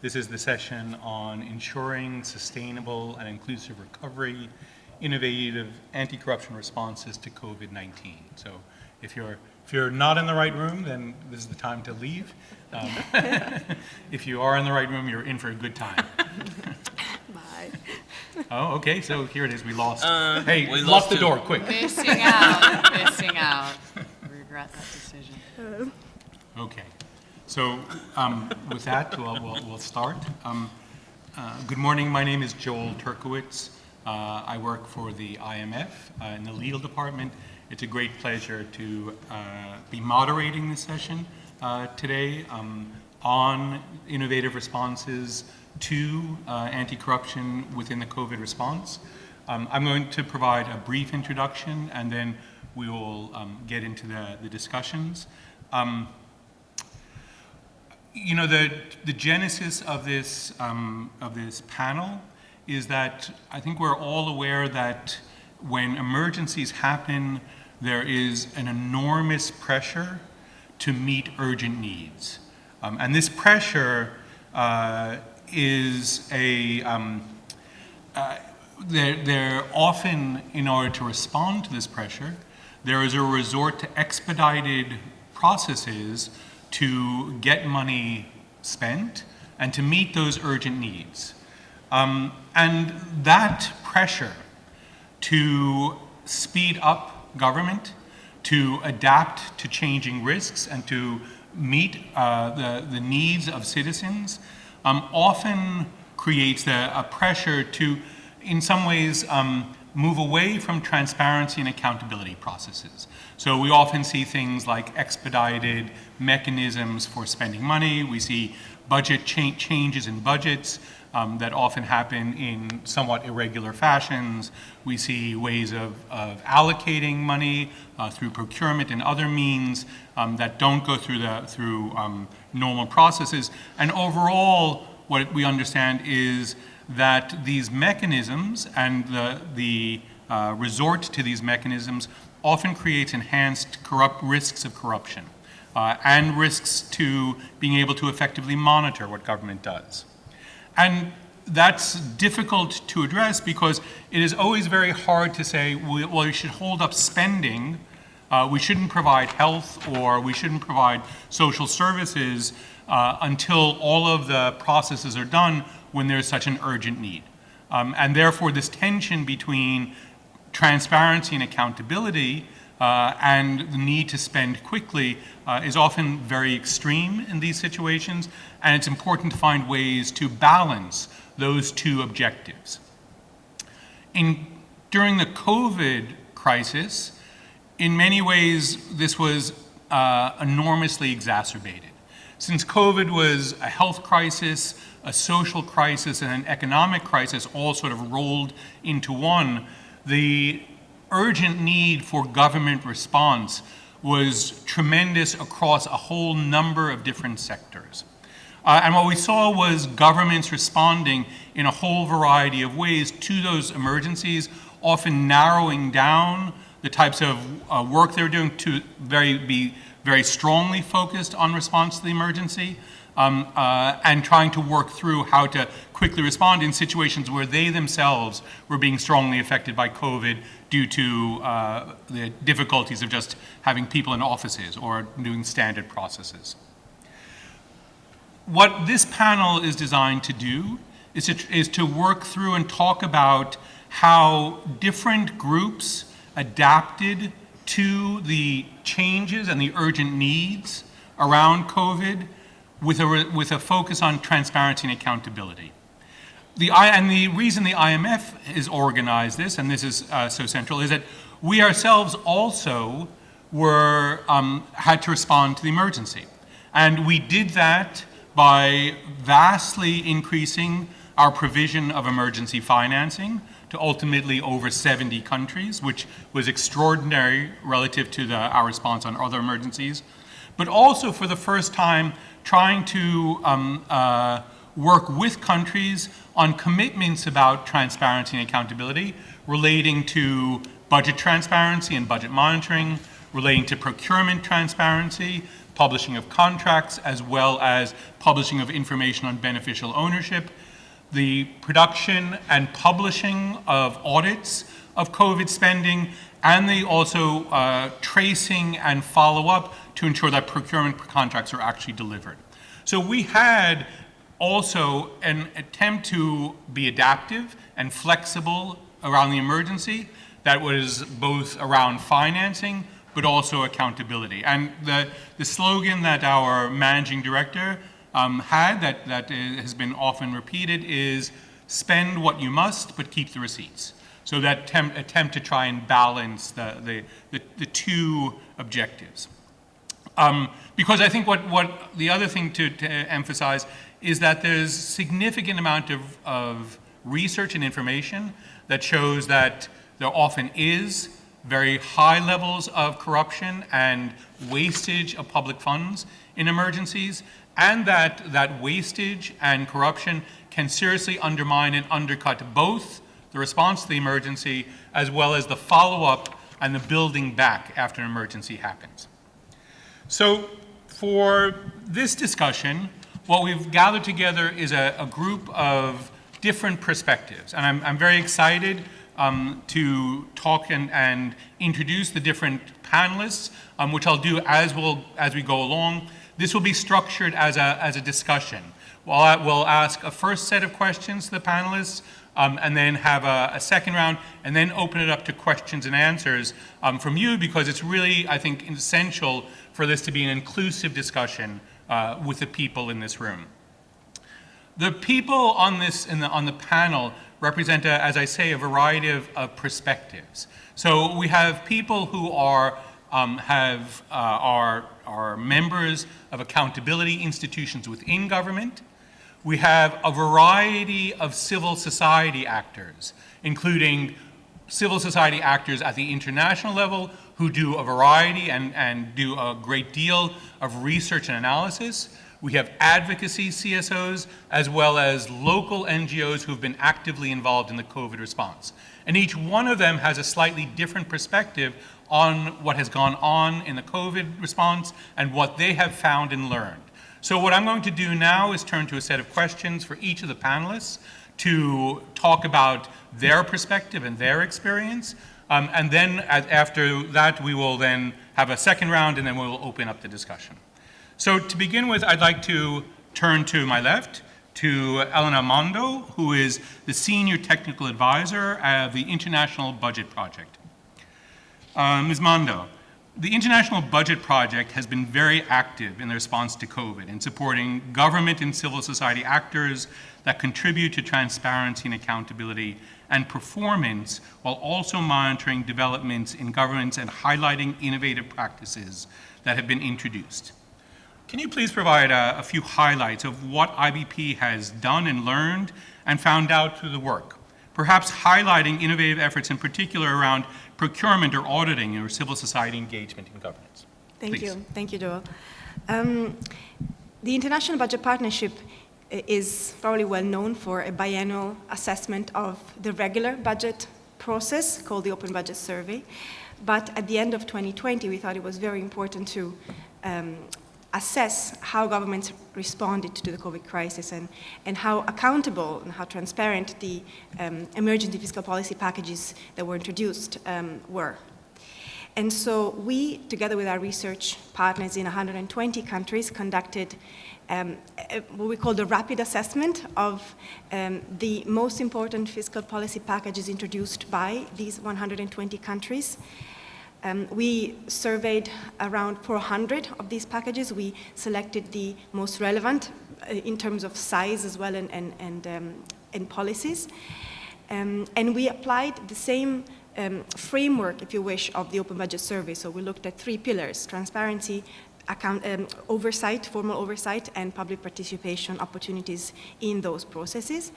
This is the session on ensuring sustainable and inclusive recovery, innovative anti-corruption responses to COVID-19. So if you're not in the right room, then this is the time to leave. If you are in the right room, you're in for a good time. Bye. Oh, okay, so here it is, we lost. We lock lost the two. door, quick. Missing out. Regret that decision. Okay, so with that, we'll start. Good morning, my name is Joel Turkowitz. I work for the IMF in the legal department. It's a great pleasure to be moderating this session today on innovative responses to anti-corruption within the COVID response. I'm going to provide a brief introduction and then we will get into the discussions. You know, the genesis of this panel is that I think we're all aware that when emergencies happen, there is an enormous pressure to meet urgent needs. And this pressure is they're often, in order to respond to this pressure, there is a resort to expedited processes to get money spent and to meet those urgent needs. And that pressure to speed up government, to adapt to changing risks and to meet the needs of citizens often creates a pressure to, in some ways, move away from transparency and accountability processes. So we often see things like expedited mechanisms for spending money. We see budget changes in budgets that often happen in somewhat irregular fashions. We see ways of allocating money through procurement and other means that don't go through normal processes. And overall, what we understand is that these mechanisms and the resort to these mechanisms often creates enhanced risks of corruption and risks to being able to effectively monitor what government does. And that's difficult to address because it is always very hard to say, well, we should hold up spending, we shouldn't provide health or we shouldn't provide social services until all of the processes are done when there's such an urgent need. And therefore this tension between transparency and accountability and the need to spend quickly is often very extreme in these situations, and it's important to find ways to balance those two objectives. During the COVID crisis, in many ways this was enormously exacerbated. Since COVID was a health crisis, a social crisis, and an economic crisis all sort of rolled into one, the urgent need for government response was tremendous across a whole number of different sectors. And what we saw was governments responding in a whole variety of ways to those emergencies, often narrowing down the types of work they're doing to be very strongly focused on response to the emergency, and trying to work through how to quickly respond in situations where they themselves were being strongly affected by COVID due to the difficulties of just having people in offices or doing standard processes. What this panel is designed to do is to work through and talk about how different groups adapted to the changes and the urgent needs around COVID with a focus on transparency and accountability. And the reason the IMF has organized this, and this is so central, is that we ourselves also had to respond to the emergency. And we did that by vastly increasing our provision of emergency financing to ultimately over 70 countries, which was extraordinary relative to our response on other emergencies. But also for the first time, trying to work with countries on commitments about transparency and accountability relating to budget transparency and budget monitoring, relating to procurement transparency, publishing of contracts, as well as publishing of information on beneficial ownership, the production and publishing of audits of COVID spending, and the also tracing and follow-up to ensure that procurement contracts are actually delivered. So we had also an attempt to be adaptive and flexible around the emergency that was both around financing but also accountability. And the slogan that our managing director had that has been often repeated is spend what you must but keep the receipts. So that attempt to try and balance the two objectives. Because I think what the other thing to emphasize is that there's significant amount of research and information that shows that there often is very high levels of corruption and wastage of public funds in emergencies, and that wastage and corruption can seriously undermine and undercut both the response to the emergency as well as the follow-up and the building back after an emergency happens. So for this discussion, what we've gathered together is a group of different perspectives. And I'm very excited to talk and introduce the different panelists, which I'll do as we go along. This will be structured as a discussion. We'll ask a first set of questions to the panelists, and then have a second round, and then open it up to questions and answers from you, because it's really, I think, essential for this to be an inclusive discussion with the people in this room. The people on the panel represent, as I say, a variety of perspectives. So we have people who are members of accountability institutions within government. We have a variety of civil society actors, including civil society actors at the international level who do a variety and do a great deal of research and analysis. We have advocacy CSOs, as well as local NGOs who have been actively involved in the COVID response. And each one of them has a slightly different perspective on what has gone on in the COVID response and what they have found and learned. So what I'm going to do now is turn to a set of questions for each of the panelists to talk about their perspective and their experience. And then after that, we will then have a second round, and then we'll open up the discussion. So to begin with, I'd like to turn to my left to Elena Mondo, who is the Senior Technical Advisor of the International Budget Project. Ms. Mondo, the International Budget Project has been very active in the response to COVID in supporting government and civil society actors that contribute to transparency and accountability and performance, while also monitoring developments in governments and highlighting innovative practices that have been introduced. Can you please provide a few highlights of what IBP has done and learned and found out through the work? Perhaps highlighting innovative efforts in particular around procurement or auditing or civil society engagement in governance. Thank you. Thank you, Joel. The International Budget Partnership is probably well known for a biannual assessment of the regular budget process called the Open Budget Survey. But at the end of 2020, we thought it was very important to assess how governments responded to the COVID crisis and how accountable and how transparent the emergency fiscal policy packages that were introduced were. And so we, together with our research partners in 120 countries, conducted what we call the rapid assessment of the most important fiscal policy packages introduced by these 120 countries. We surveyed around 400 of these packages. We selected the most relevant in terms of size as well and policies. And we applied the same framework, if you wish, of the Open Budget Survey. So we looked at three pillars: transparency, oversight, formal oversight, and public participation opportunities in those processes.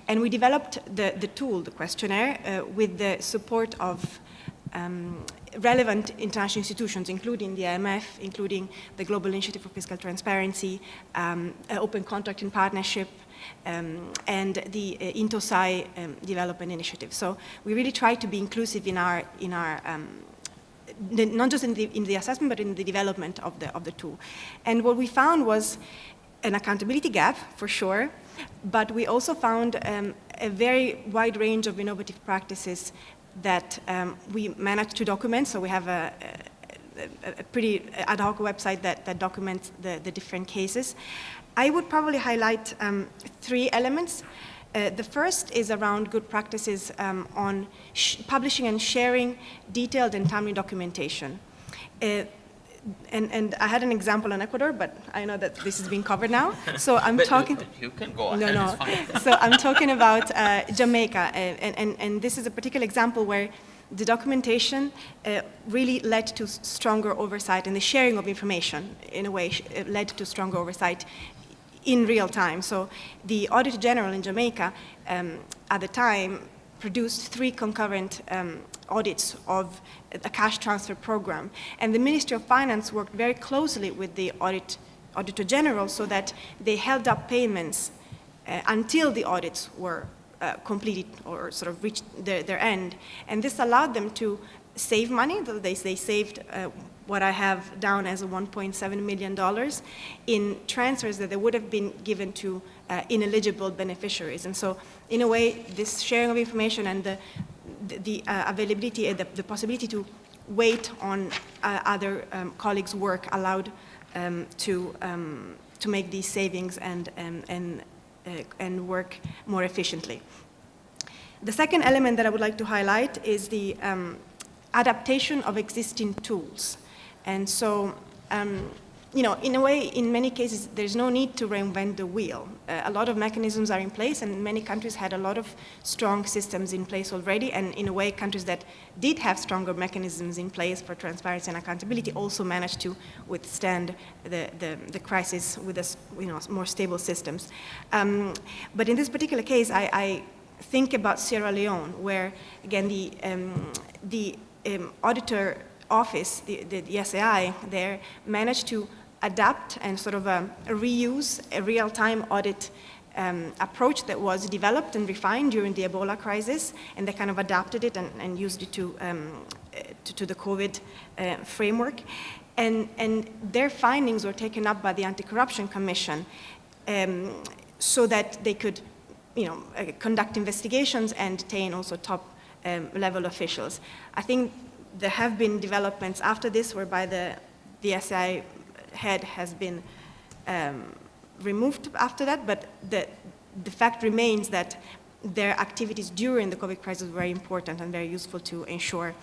And we developed the tool, the questionnaire, with the support of relevant international institutions, including the IMF, including the Global Initiative for Fiscal Transparency, Open Contract and Partnership, and the Intosai Development Initiative. So we really try to be inclusive in our not just in the assessment, but in the development of the tool. And what we found was an accountability gap, for sure, but we also found a very wide range of innovative practices that we managed to document. So we have a pretty ad hoc website that documents the different cases. I would probably highlight 3 elements. The first is around good practices on publishing and sharing detailed and timely documentation. And I had an example in Ecuador, but I know that this is being covered now. So I'm talking. You can go ahead. No. It's fine. So I'm talking about Jamaica, and this is a particular example where the documentation really led to stronger oversight, and the sharing of information, in a way, led to stronger oversight in real time. So the Auditor General in Jamaica, at the time, produced 3 concurrent audits of a cash transfer program. And the Ministry of Finance worked very closely with the Auditor General so that they held up payments until the audits were completed or sort of reached their end. And this allowed them to save money. They saved what I have down as $1.7 million in transfers that they would have been given to ineligible beneficiaries. And so, in a way, this sharing of information and the availability, the possibility to wait on other colleagues' work allowed to make these savings and work more efficiently. The second element that I would like to highlight is the adaptation of existing tools. And so, in a way, in many cases, there's no need to reinvent the wheel. A lot of mechanisms are in place, and many countries had a lot of strong systems in place already, and in a way, countries that did have stronger mechanisms in place for transparency and accountability also managed to withstand the crisis with more stable systems. But in this particular case, I think about Sierra Leone, where, again, the auditor office, the SAI there, managed to adapt and sort of reuse a real-time audit approach that was developed and refined during the Ebola crisis, and they kind of adapted it and used it to the COVID framework. And their findings were taken up by the Anti-Corruption Commission so that they could conduct investigations and detain also top level officials. I think there have been developments after this whereby the SI head has been removed after that, but the fact remains that their activities during the COVID crisis were very important and very useful to ensure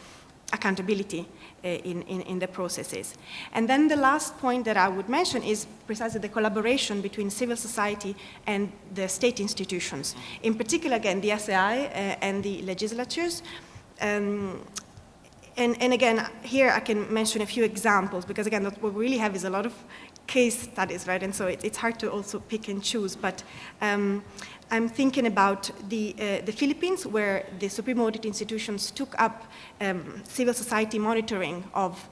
accountability in the processes. And then the last point that I would mention is precisely the collaboration between civil society and the state institutions. In particular, again, the SAI and the legislatures. And again, here I can mention a few examples, because again, what we really have is a lot of case studies, right? And so it's hard to also pick and choose, but I'm thinking about the Philippines, where the Supreme Audit institutions took up civil society monitoring of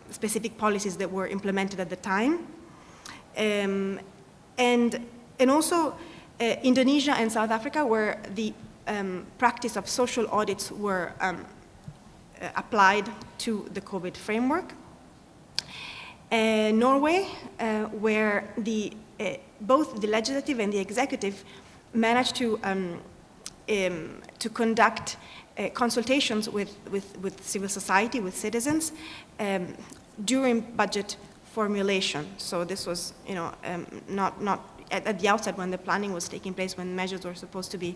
specific policies that were implemented at the time. And also Indonesia and South Africa, where the practice of social audits were applied to the COVID framework. Norway, where both the legislative and the executive managed to conduct consultations with civil society, with citizens, during budget formulation. So this was, not at the outset when the planning was taking place, when measures were supposed to be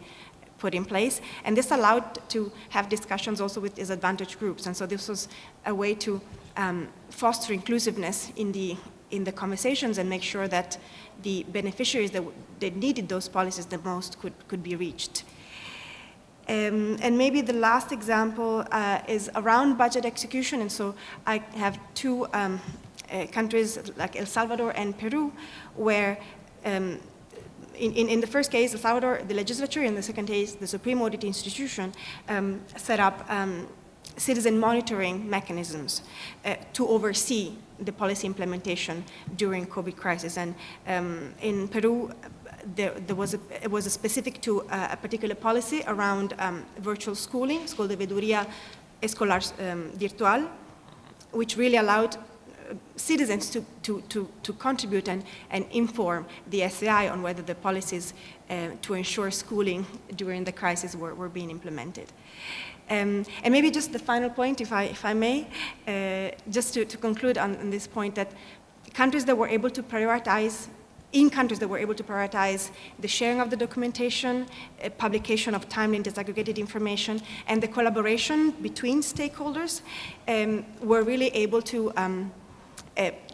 put in place. And this allowed to have discussions also with disadvantaged groups. And so this was a way to foster inclusiveness in the conversations and make sure that the beneficiaries that needed those policies the most could be reached. And maybe the last example is around budget execution. And so I have 2 countries like El Salvador and Peru, where in the first case, El Salvador, the legislature, in the second case, the Supreme Audit Institution set up citizen monitoring mechanisms to oversee the policy implementation during COVID crisis. And in Peru, it was specific to a particular policy around virtual schooling. Es called the Veeduría Escolar Virtual, which really allowed citizens to contribute and inform the SAI on whether the policies to ensure schooling during the crisis were being implemented. And maybe just the final point, if I may, just to conclude on this point, that countries that were able to prioritize the sharing of the documentation, publication of timely and disaggregated information, and the collaboration between stakeholders, were really able to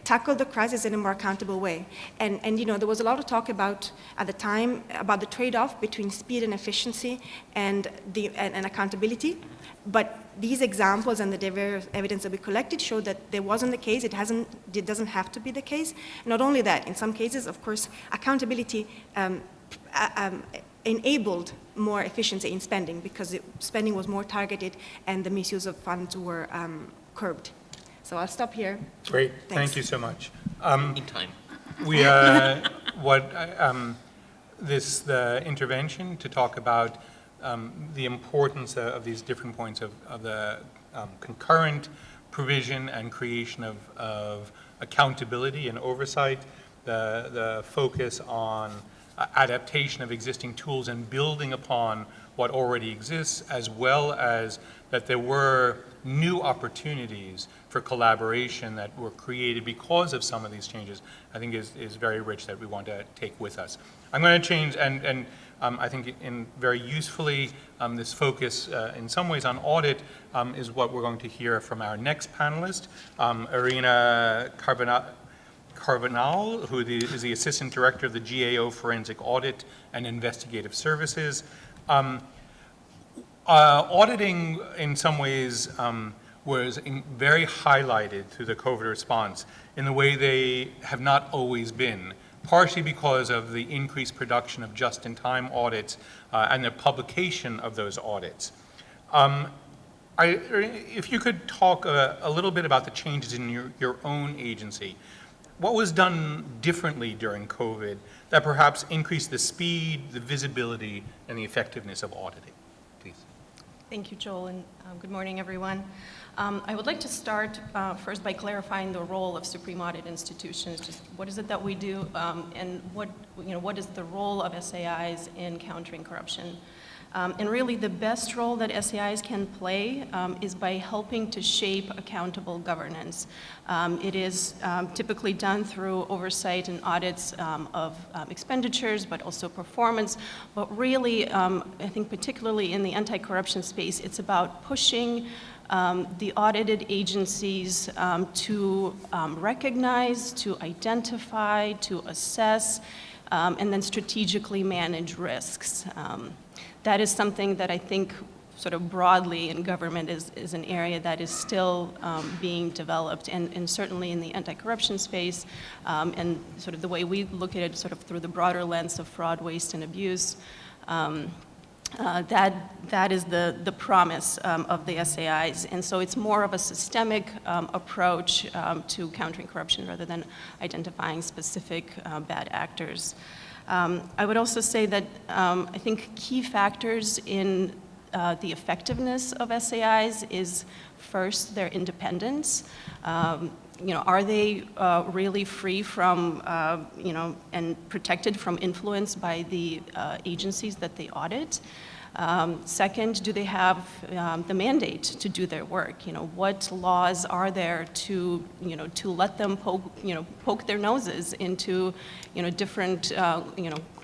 tackle the crisis in a more accountable way. And you know, there was a lot of talk about, at the time, about the trade-off between speed and efficiency and accountability. But these examples and the diverse evidence that we collected showed that there wasn't the case. It doesn't have to be the case. Not only that, in some cases, of course, accountability enabled more efficiency in spending because spending was more targeted and the misuse of funds were curbed. So I'll stop here. Great, Thanks. thank you so much. Meantime. We, the intervention to talk about the importance of these different points of the concurrent provision and creation of accountability and oversight, the focus on adaptation of existing tools and building upon what already exists, as well as that there were new opportunities for collaboration that were created because of some of these changes, I think is very rich that we want to take with us. I'm going to change, and I think in very usefully, this focus in some ways on audit is what we're going to hear from our next panelist, Irina Carbonell, who is the Assistant Director of the GAO Forensic Audit and Investigative Services. Auditing, in some ways, was very highlighted through the COVID response in the way they have not always been, partially because of the increased production of just-in-time audits and the publication of those audits. If you could talk a little bit about the changes in your own agency, what was done differently during COVID that perhaps increased the speed, the visibility, and the effectiveness of auditing? Please. Thank you, Joel, and good morning, everyone. I would like to start first by clarifying the role of Supreme Audit Institutions. Just what is it that we do, and what is the role of SAIs in countering corruption? And really, the best role that SAIs can play is by helping to shape accountable governance. It is typically done through oversight and audits of expenditures, but also performance. But really, I think particularly in the anti-corruption space, it's about pushing the audited agencies to recognize, to identify, to assess, and then strategically manage risks. That is something that I think sort of broadly in government is an area that is still being developed, and certainly in the anti-corruption space, and sort of the way we look at it sort of through the broader lens of fraud, waste, and abuse. That is the promise of the SAIs, and so it's more of a systemic approach to countering corruption rather than identifying specific bad actors. I would also say that I think key factors in the effectiveness of SAIs is first their independence. Are they really free from, and protected from influence by the agencies that they audit? Second, do they have the mandate to do their work? What laws are there to let them poke their noses into, different,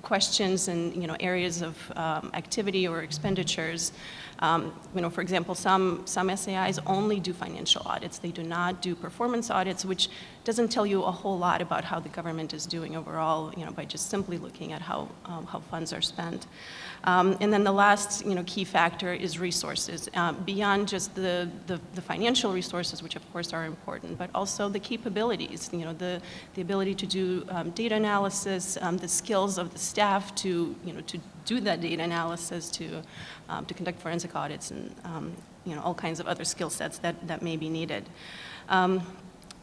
questions and, areas of activity or expenditures? For example, some SAIs only do financial audits. They do not do performance audits, which doesn't tell you a whole lot about how the government is doing overall, by just simply looking at how funds are spent. And then the last, key factor is resources. Beyond just the financial resources, which of course are important, but also the capabilities, the ability to do data analysis, the skills of the staff to do that data analysis, to conduct forensic audits, and all kinds of other skill sets that may be needed.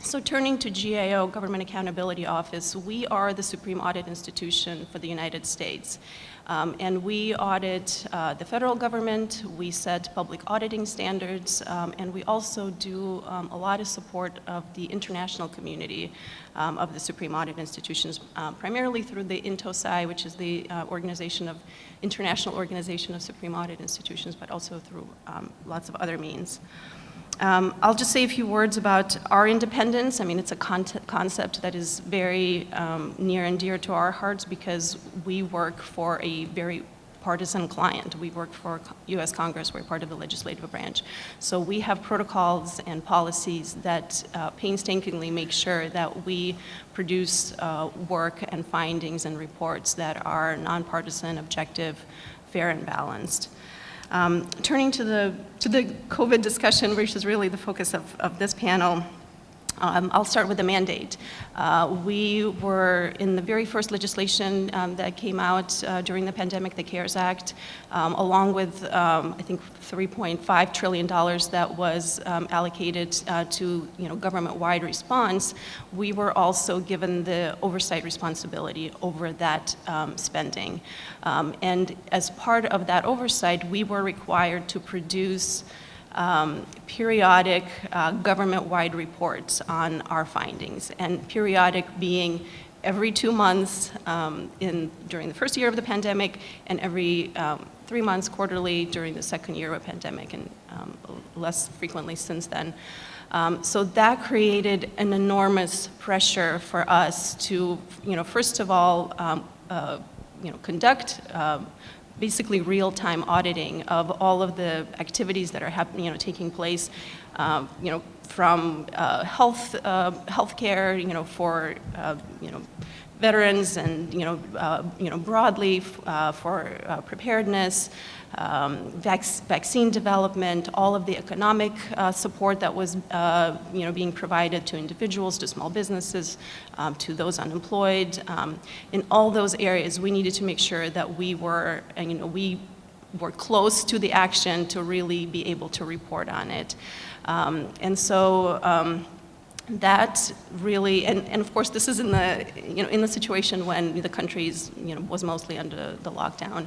So turning to GAO, Government Accountability Office, we are the supreme audit institution for the United States. And we audit the federal government, we set public auditing standards, and we also do a lot of support of the international community of the supreme audit institutions, primarily through the INTOSI, which is the International Organization of Supreme Audit Institutions, but also through lots of other means. I'll just say a few words about our independence. I mean, it's a concept that is very near and dear to our hearts because we work for a very partisan client. We work for U.S. Congress. We're part of the legislative branch. So we have protocols and policies that painstakingly make sure that we produce work and findings and reports that are nonpartisan, objective, fair, and balanced. Turning to the COVID discussion, which is really the focus of this panel, I'll start with the mandate. We were in the very first legislation that came out during the pandemic, the CARES Act, along with, I think, $3.5 trillion that was allocated to government-wide response. We were also given the oversight responsibility over that spending. And as part of that oversight, we were required to produce periodic government-wide reports on our findings, and periodic being every 2 months during the first year of the pandemic, and every 3 months quarterly during the second year of the pandemic, and less frequently since then. So that created an enormous pressure for us to, first of all, conduct basically real-time auditing of all of the activities that are taking place, from healthcare, for veterans, and broadly for preparedness, vaccine development, all of the economic support that was being provided to individuals, to small businesses, to those unemployed. In all those areas, we needed to make sure that we were close to the action to really be able to report on it. And so that really, and of course this is in the situation when the country was mostly under the lockdown.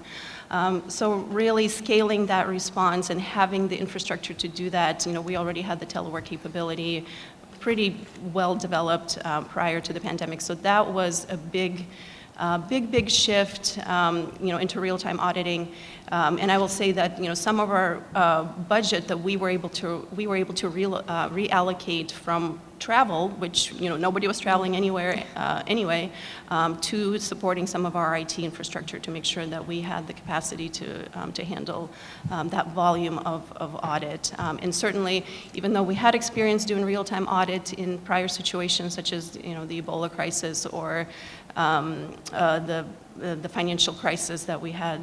So really scaling that response and having the infrastructure to do that, we already had the telework capability pretty well developed prior to the pandemic. So that was a big shift, into real-time auditing. And I will say that, some of our budget that we were able to reallocate from travel, which, nobody was traveling anywhere anyway, to supporting some of our IT infrastructure to make sure that we had the capacity to handle that volume of audit. And certainly, even though we had experience doing real-time audit in prior situations, such as, the Ebola crisis or the financial crisis that we had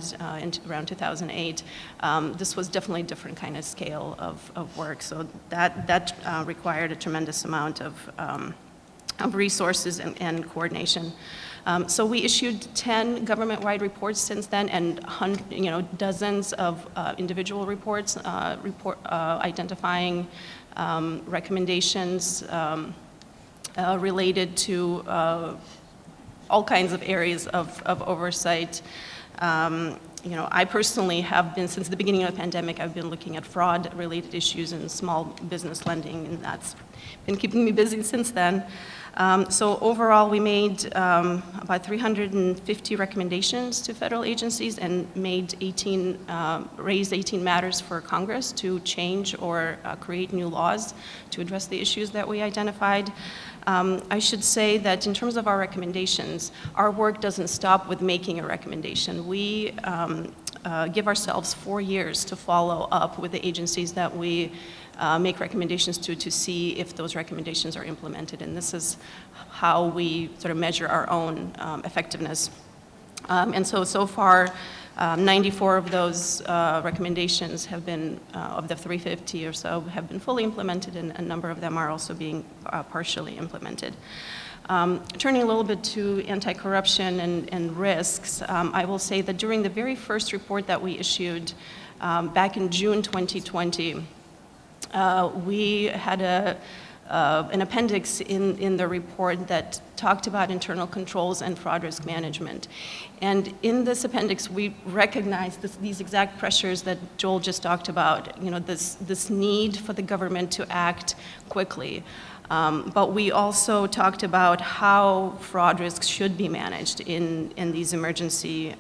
around 2008, this was definitely a different kind of scale of work. So that required a tremendous amount of resources and coordination. So we issued 10 government-wide reports since then, and dozens of individual reports identifying recommendations related to all kinds of areas of oversight. I personally have been, since the beginning of the pandemic, I've been looking at fraud-related issues in small business lending, and that's been keeping me busy since then. So overall, we made about 350 recommendations to federal agencies and raised 18 matters for Congress to change or create new laws to address the issues that we identified. I should say that in terms of our recommendations, our work doesn't stop with making a recommendation. We give ourselves 4 years to follow up with the agencies that we make recommendations to see if those recommendations are implemented. And this is how we sort of measure our own effectiveness. And so far, 94 of those recommendations have been, of the 350 or so, have been fully implemented, and a number of them are also being partially implemented. Turning a little bit to anti-corruption and risks, I will say that during the very first report that we issued back in June 2020, we had an appendix in the report that talked about internal controls and fraud risk management. And in this appendix, we recognize these exact pressures that Joel just talked about, this need for the government to act quickly. But we also talked about how fraud risks should be managed in these emergency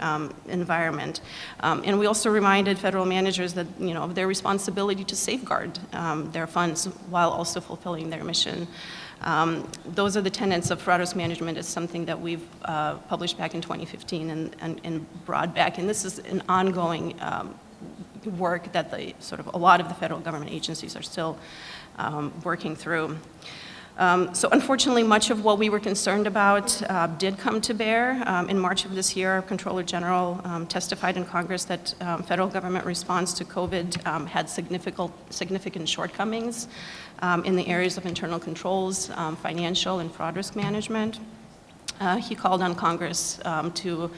environment. And we also reminded federal managers that, of their responsibility to safeguard their funds while also fulfilling their mission. Those are the tenets of fraud risk management. It's something that we've published back in 2015 and brought back. And this is an ongoing work that a lot of the federal government agencies are still working through. So unfortunately, much of what we were concerned about did come to bear. In March of this year, our Comptroller General testified in Congress that federal government response to COVID had significant shortcomings in the areas of internal controls, financial and fraud risk management. He called on Congress to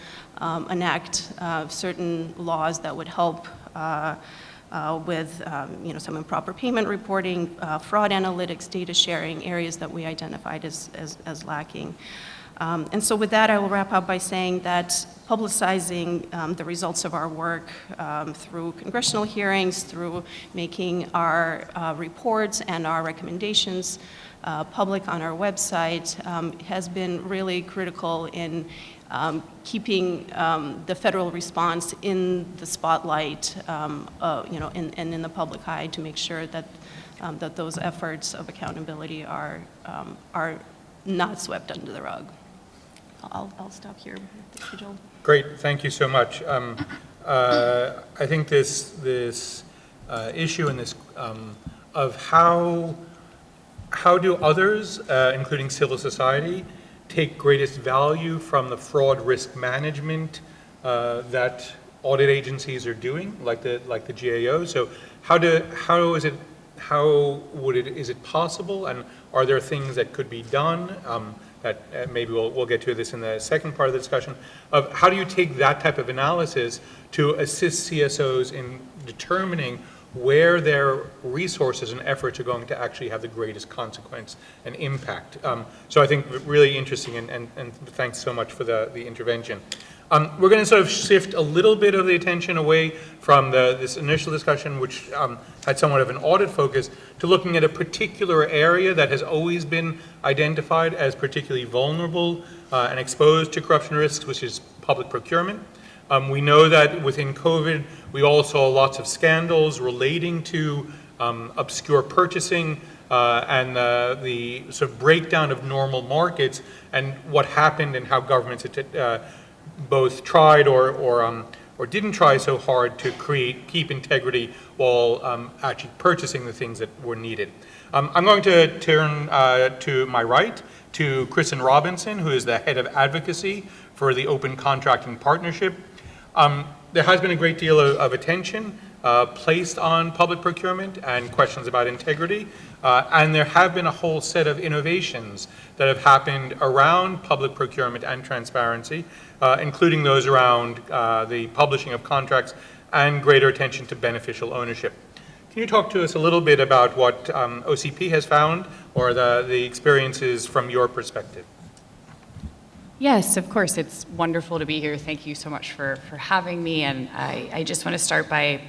enact certain laws that would help with some improper payment reporting, fraud analytics, data sharing, areas that we identified as lacking. And so with that, I will wrap up by saying that publicizing the results of our work through congressional hearings, through making our reports and our recommendations public on our website has been really critical in keeping the federal response in the spotlight, and in the public eye to make sure that those efforts of accountability are not swept under the rug. I'll stop here. Thank you, Joel. Great, thank you so much. I think this issue and this of how do others, including civil society, take greatest value from the fraud risk management that audit agencies are doing, like the GAO. So is it possible, and are there things that could be done that maybe we'll get to this in the second part of the discussion, of how do you take that type of analysis to assist CSOs in determining where their resources and efforts are going to actually have the greatest consequence and impact. So I think really interesting, and thanks so much for the intervention. We're going to sort of shift a little bit of the attention away from this initial discussion, which had somewhat of an audit focus, to looking at a particular area that has always been identified as particularly vulnerable and exposed to corruption risks, which is public procurement. We know that within COVID, we all saw lots of scandals relating to obscure purchasing and the sort of breakdown of normal markets and what happened and how governments both tried or didn't try so hard to keep integrity while actually purchasing the things that were needed. I'm going to turn to my right to Kristen Robinson, who is the head of advocacy for the Open Contracting Partnership. There has been a great deal of attention placed on public procurement and questions about integrity, and there have been a whole set of innovations that have happened around public procurement and transparency, including those around the publishing of contracts and greater attention to beneficial ownership. Can you talk to us a little bit about what OCP has found, or the experiences from your perspective? Yes, of course. It's wonderful to be here. Thank you so much for having me. And I just want to start by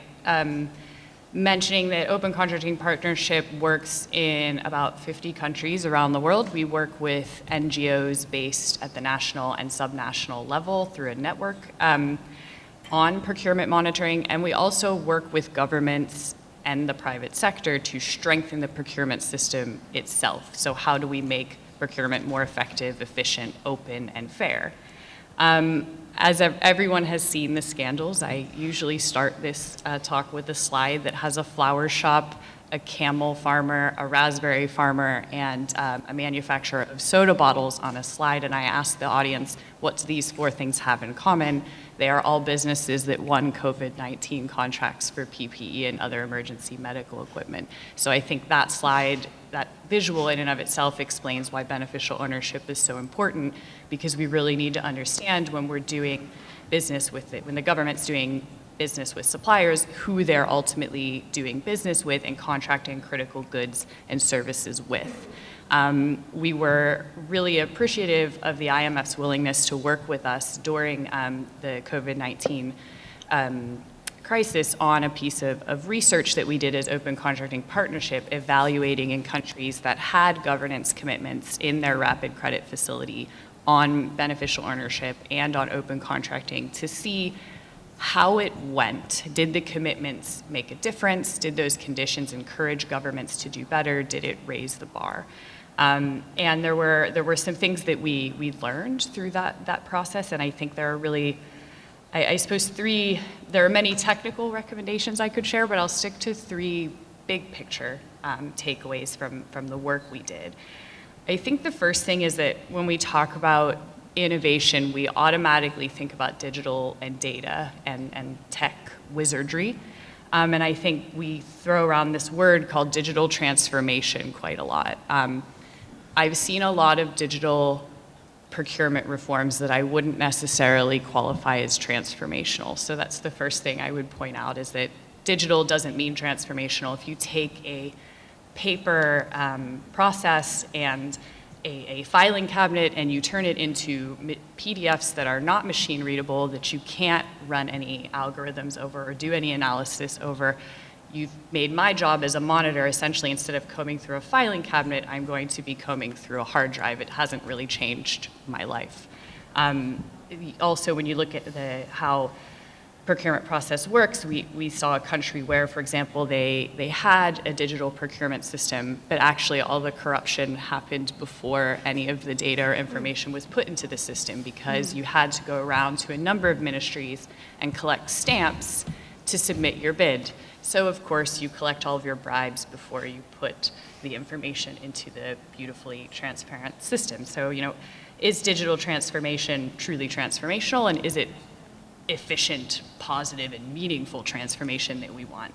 mentioning that Open Contracting Partnership works in about 50 countries around the world. We work with NGOs based at the national and subnational level through a network on procurement monitoring. And we also work with governments and the private sector to strengthen the procurement system itself. So how do we make procurement more effective, efficient, open, and fair? As everyone has seen the scandals, I usually start this talk with a slide that has a flower shop, a camel farmer, a raspberry farmer, and a manufacturer of soda bottles on a slide, and I ask the audience, what do these four things have in common? They are all businesses that won COVID-19 contracts for PPE and other emergency medical equipment. So I think that slide, that visual in and of itself, explains why beneficial ownership is so important, because we really need to understand when we're doing business with it, when the government's doing business with suppliers, who they're ultimately doing business with and contracting critical goods and services with. We were really appreciative of the IMF's willingness to work with us during the COVID-19 crisis on a piece of research that we did as Open Contracting Partnership, evaluating in countries that had governance commitments in their rapid credit facility on beneficial ownership and on open contracting to see how it went. Did the commitments make a difference? Did those conditions encourage governments to do better? Did it raise the bar? And there were some things that we learned through that process, and I think there are really, I suppose there are many technical recommendations I could share, but I'll stick to 3 big picture takeaways from the work we did. I think the first thing is that when we talk about innovation, we automatically think about digital and data and tech wizardry. And I think we throw around this word called digital transformation quite a lot. I've seen a lot of digital procurement reforms that I wouldn't necessarily qualify as transformational. So that's the first thing I would point out, is that digital doesn't mean transformational. If you take a paper process and a filing cabinet and you turn it into PDFs that are not machine readable, that you can't run any algorithms over or do any analysis over, you've made my job as a monitor, essentially, instead of combing through a filing cabinet, I'm going to be combing through a hard drive. It hasn't really changed my life. Also, when you look at how procurement process works, we saw a country where, for example, they had a digital procurement system, but actually all the corruption happened before any of the data or information was put into the system, because you had to go around to a number of ministries and collect stamps to submit your bid. So of course you collect all of your bribes before you put the information into the beautifully transparent system. So, is digital transformation truly transformational, and is it efficient, positive, and meaningful transformation that we want?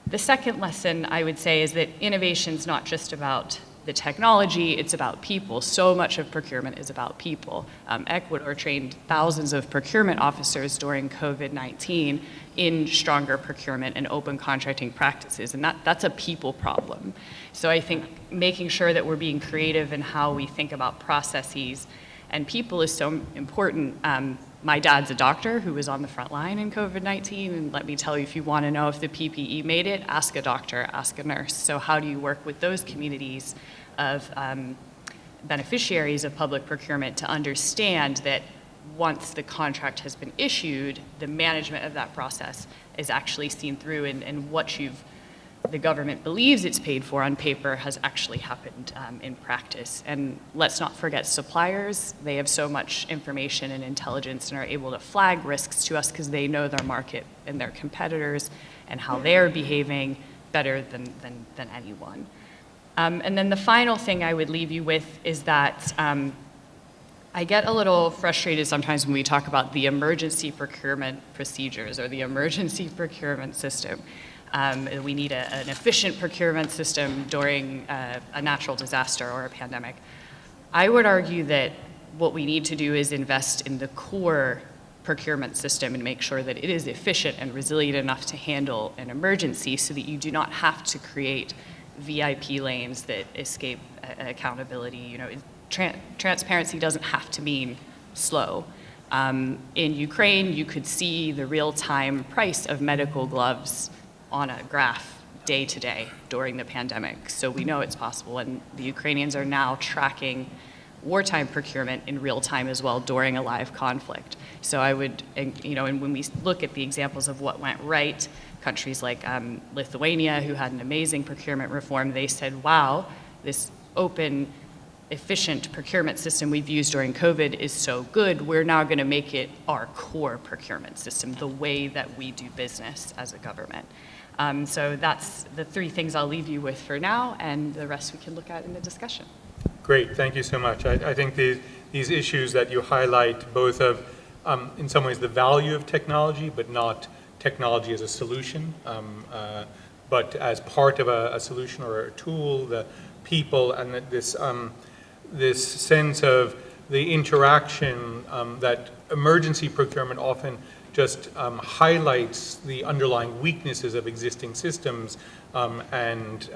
The second lesson I would say is that innovation's not just about the technology, it's about people. So much of procurement is about people. Ecuador trained thousands of procurement officers during COVID-19 in stronger procurement and open contracting practices, and that's a people problem. So I think making sure that we're being creative in how we think about processes and people is so important. My dad's a doctor who was on the front line in COVID-19, and let me tell you, if you want to know if the PPE made it, ask a doctor, ask a nurse. So how do you work with those communities of beneficiaries of public procurement to understand that once the contract has been issued, the management of that process is actually seen through, and what the government believes it's paid for on paper has actually happened in practice. And let's not forget suppliers. They have so much information and intelligence and are able to flag risks to us because they know their market and their competitors and how they're behaving better than anyone. And then the final thing I would leave you with is that I get a little frustrated sometimes when we talk about the emergency procurement procedures or the emergency procurement system. We need an efficient procurement system during a natural disaster or a pandemic. I would argue that what we need to do is invest in the core procurement system and make sure that it is efficient and resilient enough to handle an emergency, so that you do not have to create VIP lanes that escape accountability. Transparency doesn't have to mean slow. In Ukraine, you could see the real-time price of medical gloves on a graph day to day during the pandemic. So we know it's possible, and the Ukrainians are now tracking wartime procurement in real time as well during a live conflict. So I would, and when we look at the examples of what went right, countries like Lithuania, who had an amazing procurement reform, they said, wow, this open, efficient procurement system we've used during COVID is so good, we're now going to make it our core procurement system, the way that we do business as a government. So that's the 3 things I'll leave you with for now, and the rest we can look at in the discussion. Great, thank you so much. I think these issues that you highlight, both of, in some ways, the value of technology, but not technology as a solution, but as part of a solution or a tool, the people, and this sense of the interaction that emergency procurement often just highlights the underlying weaknesses of existing systems and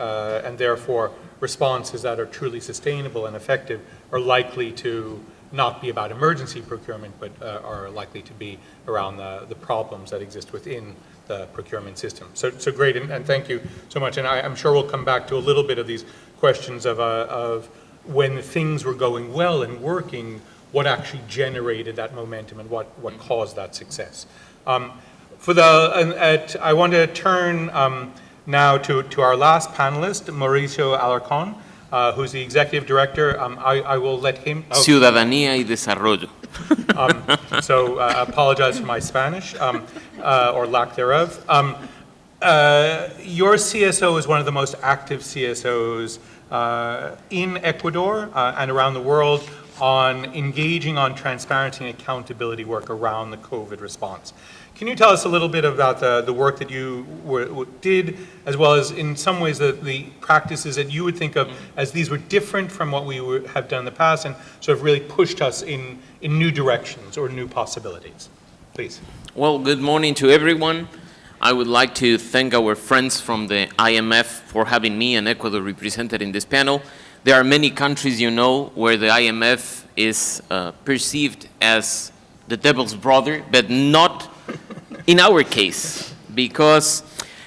therefore responses that are truly sustainable and effective are likely to not be about emergency procurement, but are likely to be around the problems that exist within the procurement system. So great, and thank you so much. And I'm sure we'll come back to a little bit of these questions of when things were going well and working, what actually generated that momentum and what caused that success. I want to turn now to our last panelist, Mauricio Alarcón, who's the executive director. I will let him. Ciudadanía y Desarrollo. So apologize for my Spanish or lack thereof. Your CSO is one of the most active CSOs in Ecuador and around the world on engaging on transparency and accountability work around the COVID response. Can you tell us a little bit about the work that you did, as well as in some ways the practices that you would think of as these were different from what we have done in the past and sort of really pushed us in new directions or new possibilities? Please. Well, good morning to everyone. I would like to thank our friends from the IMF for having me and Ecuador represented in this panel. There are many countries, you know, where the IMF is perceived as the devil's brother, but not in our case, because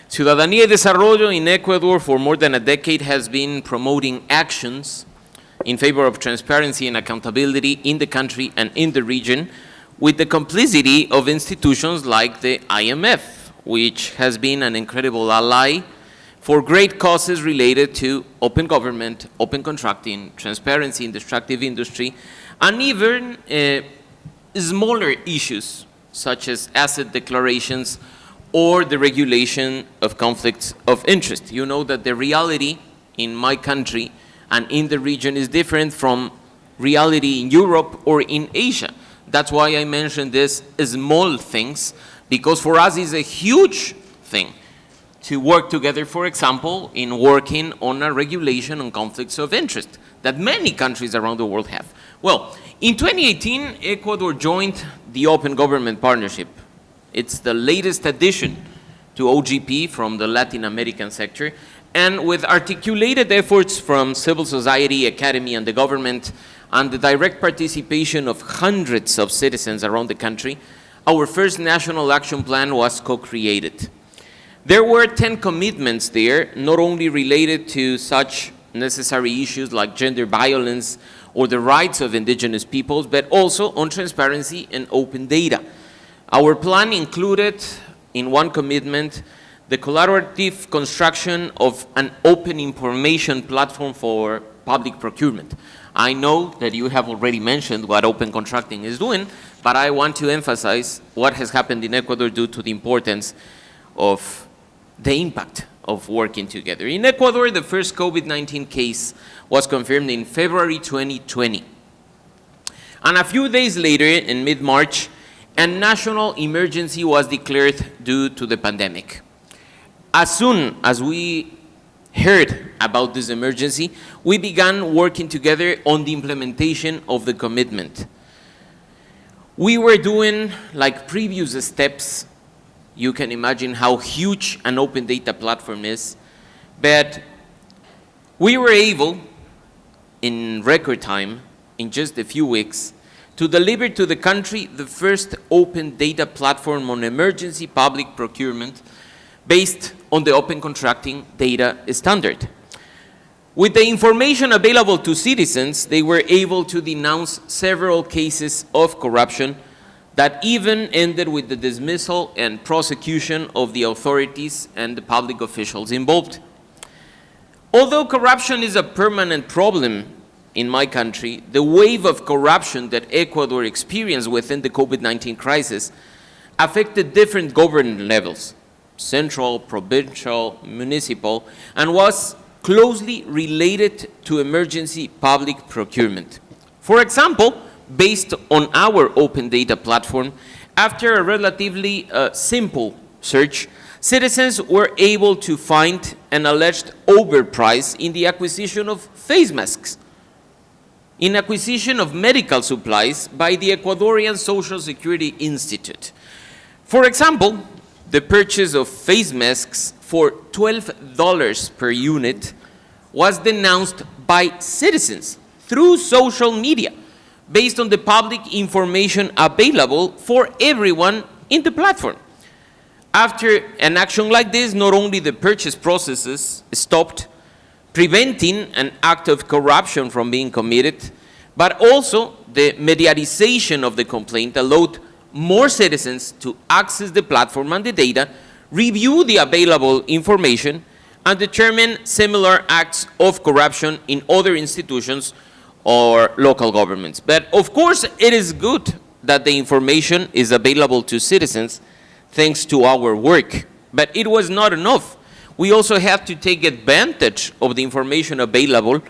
Ciudadanía y Desarrollo in Ecuador for more than a decade has been promoting actions in favor of transparency and accountability in the country and in the region with the complicity of institutions like the IMF, which has been an incredible ally for great causes related to open government, open contracting, transparency in the extractive industry, and even smaller issues such as asset declarations or the regulation of conflicts of interest. You know that the reality in my country and in the region is different from reality in Europe or in Asia. That's why I mentioned this small things, because for us it's a huge thing to work together, for example, in working on a regulation on conflicts of interest that many countries around the world have. Well, in 2018, Ecuador joined the Open Government Partnership. It's the latest addition to OGP from the Latin American sector, and with articulated efforts from civil society, academy, and the government, and the direct participation of hundreds of citizens around the country, our first national action plan was co-created. There were 10 commitments there, not only related to such necessary issues like gender violence or the rights of indigenous peoples, but also on transparency and open data. Our plan included, in one commitment, the collaborative construction of an open information platform for public procurement. I know that you have already mentioned what open contracting is doing, but I want to emphasize what has happened in Ecuador due to the importance of the impact of working together. In Ecuador, the first COVID-19 case was confirmed in February 2020. And a few days later, in mid-March, a national emergency was declared due to the pandemic. As soon as we heard about this emergency, we began working together on the implementation of the commitment. We were doing like previous steps. You can imagine how huge an open data platform is, but we were able, in record time, in just a few weeks, to deliver to the country the first open data platform on emergency public procurement based on the open contracting data standard. With the information available to citizens, they were able to denounce several cases of corruption that even ended with the dismissal and prosecution of the authorities and the public officials involved. Although corruption is a permanent problem in my country, the wave of corruption that Ecuador experienced within the COVID-19 crisis affected different government levels, central, provincial, municipal, and was closely related to emergency public procurement. For example, based on our open data platform, after a relatively simple search, citizens were able to find an alleged overprice in the acquisition of face masks, in acquisition of medical supplies by the Ecuadorian Social Security Institute. For example, the purchase of face masks for $12 per unit was denounced by citizens through social media based on the public information available for everyone in the platform. After an action like this, not only the purchase processes stopped, preventing an act of corruption from being committed, but also the mediatization of the complaint allowed more citizens to access the platform and the data, review the available information, and determine similar acts of corruption in other institutions or local governments. But of course, it is good that the information is available to citizens thanks to our work, but it was not enough. We also have to take advantage of the information available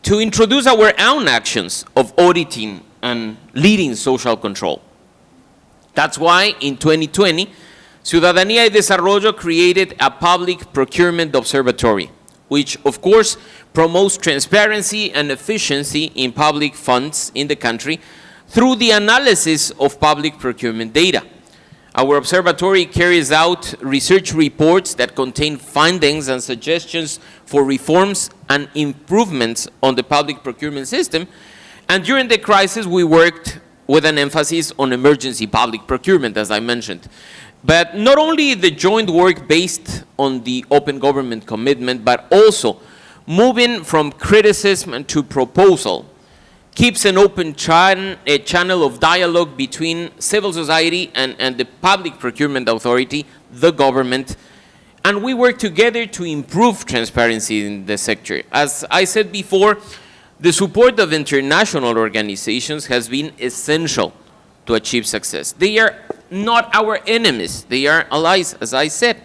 to introduce our own actions of auditing and leading social control. That's why in 2020, Ciudadanía y Desarrollo created a Public Procurement Observatory, which of course promotes transparency and efficiency in public funds in the country through the analysis of public procurement data. Our observatory carries out research reports that contain findings and suggestions for reforms and improvements on the public procurement system. And during the crisis, we worked with an emphasis on emergency public procurement, as I mentioned. But not only the joint work based on the open government commitment, but also moving from criticism to proposal keeps an open channel of dialogue between civil society and the Public Procurement Authority, the government, and we work together to improve transparency in the sector. As I said before, the support of international organizations has been essential to achieve success. They are not our enemies, they are allies, as I said.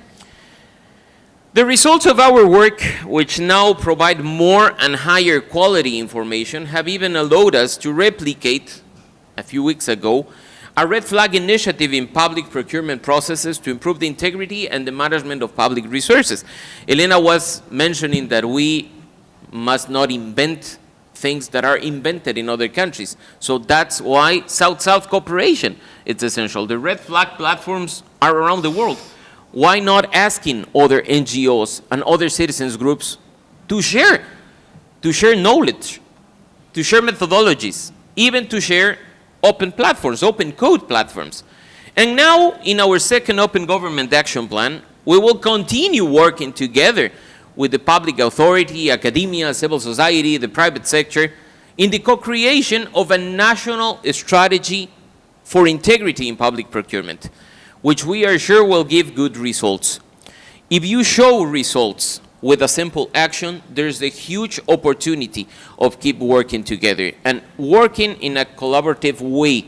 The results of our work, which now provide more and higher quality information, have even allowed us to replicate, a few weeks ago, a red flag initiative in public procurement processes to improve the integrity and the management of public resources. Elena was mentioning that we must not invent things that are invented in other countries. So that's why South-South cooperation is essential. The red flag platforms are around the world. Why not asking other NGOs and other citizens groups to share knowledge, to share methodologies, even to share open platforms, open code platforms. And now, in our second Open Government Action Plan, we will continue working together with the public authority, academia, civil society, the private sector, in the co-creation of a national strategy for integrity in public procurement, which we are sure will give good results. If you show results with a simple action, there's a huge opportunity of keep working together and working in a collaborative way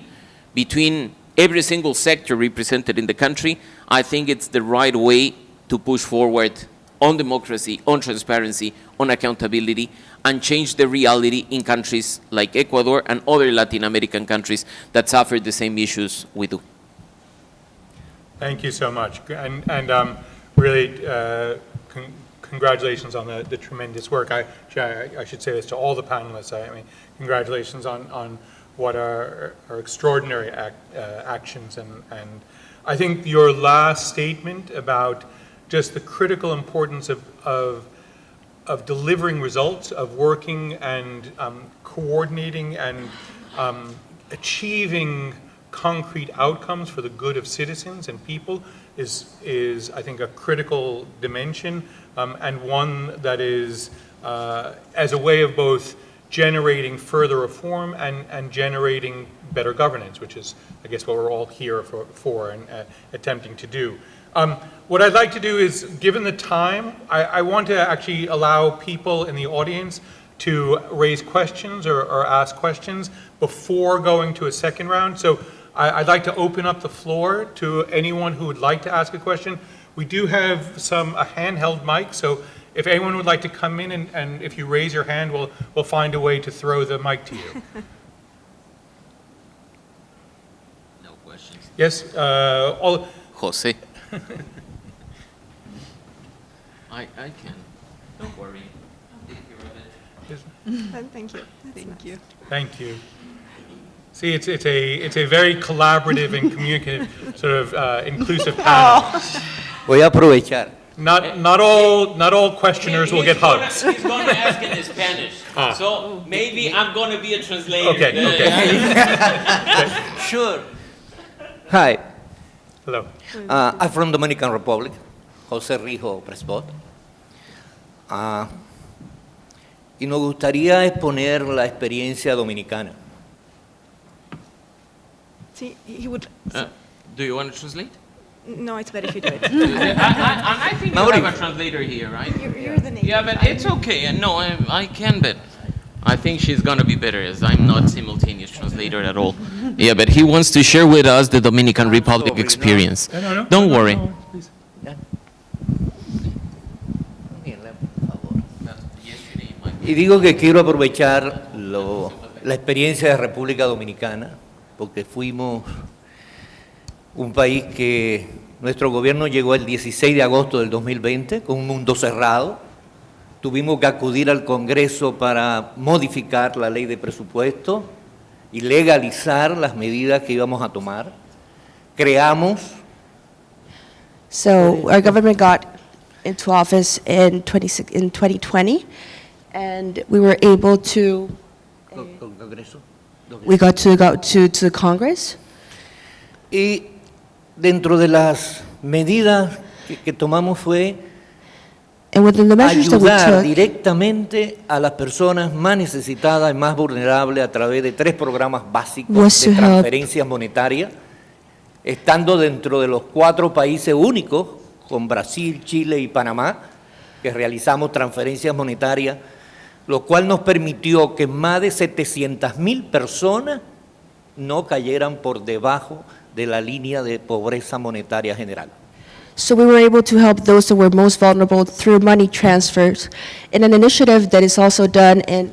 between every single sector represented in the country. I think it's the right way to push forward on democracy, on transparency, on accountability, and change the reality in countries like Ecuador and other Latin American countries that suffer the same issues we do. Thank you so much. And really, congratulations on the tremendous work. I should say this to all the panelists. I mean, congratulations on what are extraordinary actions. And I think your last statement about just the critical importance of delivering results, of working and coordinating and achieving concrete outcomes for the good of citizens and people is I think, a critical dimension, and one that is as a way of both generating further reform and generating better governance, which is, I guess, what we're all here for and attempting to do. What I'd like to do is, given the time, I want to actually allow people in the audience to raise questions or ask questions before going to a second round. So I'd like to open up the floor to anyone who would like to ask a question. We do have a handheld mic, so if anyone would like to come in and if you raise your hand, we'll find a way to throw the mic to you. No questions. Yes, Jose. I can. Don't worry. I'll take care of it. Thank you. Thank you. Thank you. See, it's a very collaborative and communicative, sort of inclusive panel. Voy a aprovechar. Not all questioners will get hugs. He's going to ask in Spanish. So maybe I'm going to be a translator. Okay. Sure. Hi, Hello. I'm from Dominican Republic, José Rijo Presbot. Y nos gustaría exponer la experiencia dominicana. See, he would. Do you want to translate? No, it's better if you do it. I think you Mauri. have a translator here, right? You're the native. Yeah, but it's okay. No, I can, but I think she's gonna be better as I'm not simultaneous translator at all. Yeah, but he wants to share with us the Dominican Republic sorry, no. experience. No. Don't worry. No, please. Y digo que quiero aprovechar la experiencia de República Dominicana, porque fuimos un país que nuestro gobierno llegó el 16 de agosto del 2020 con un mundo cerrado. Tuvimos que acudir al Congreso para modificar la ley de presupuesto y legalizar las medidas que íbamos a tomar. Creamos So our government got into office in 2020, and we were able to, Congreso. we got to go to the Congress. Y dentro de las medidas que tomamos fue And within the measures that we ayudar took, directamente a las personas más necesitadas y más vulnerables a través de 3 programas básicos Was de to help. transferencias monetarias, estando dentro de los 4 países únicos, con Brasil, Chile y Panamá, que realizamos transferencias monetarias, lo cual nos permitió que más de 700,000 personas no cayeran por debajo de la línea de pobreza monetaria general. so we were able to help those that were most vulnerable through money transfers in an initiative that is also done in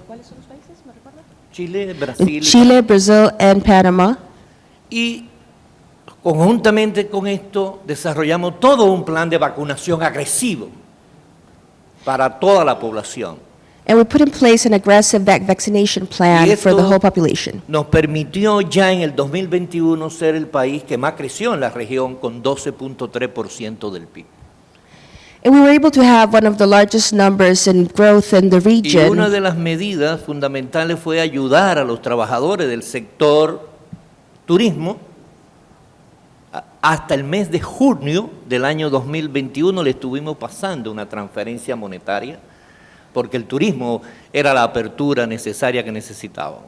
Chile, Brasil. Chile, Brazil, and Panama. Y conjuntamente con esto desarrollamos todo un plan de vacunación agresivo para toda la población. And we put in place an aggressive vaccination plan Y for the esto whole population. nos permitió ya en el 2021 ser el país que más creció en la región con 12.3% del PIB. And we were able to have one of the largest numbers in growth in the Y region. una de las medidas fundamentales fue ayudar a los trabajadores del sector turismo. Hasta el mes de junio del año 2021 le estuvimos pasando una transferencia monetaria porque el turismo era la apertura necesaria que necesitábamos.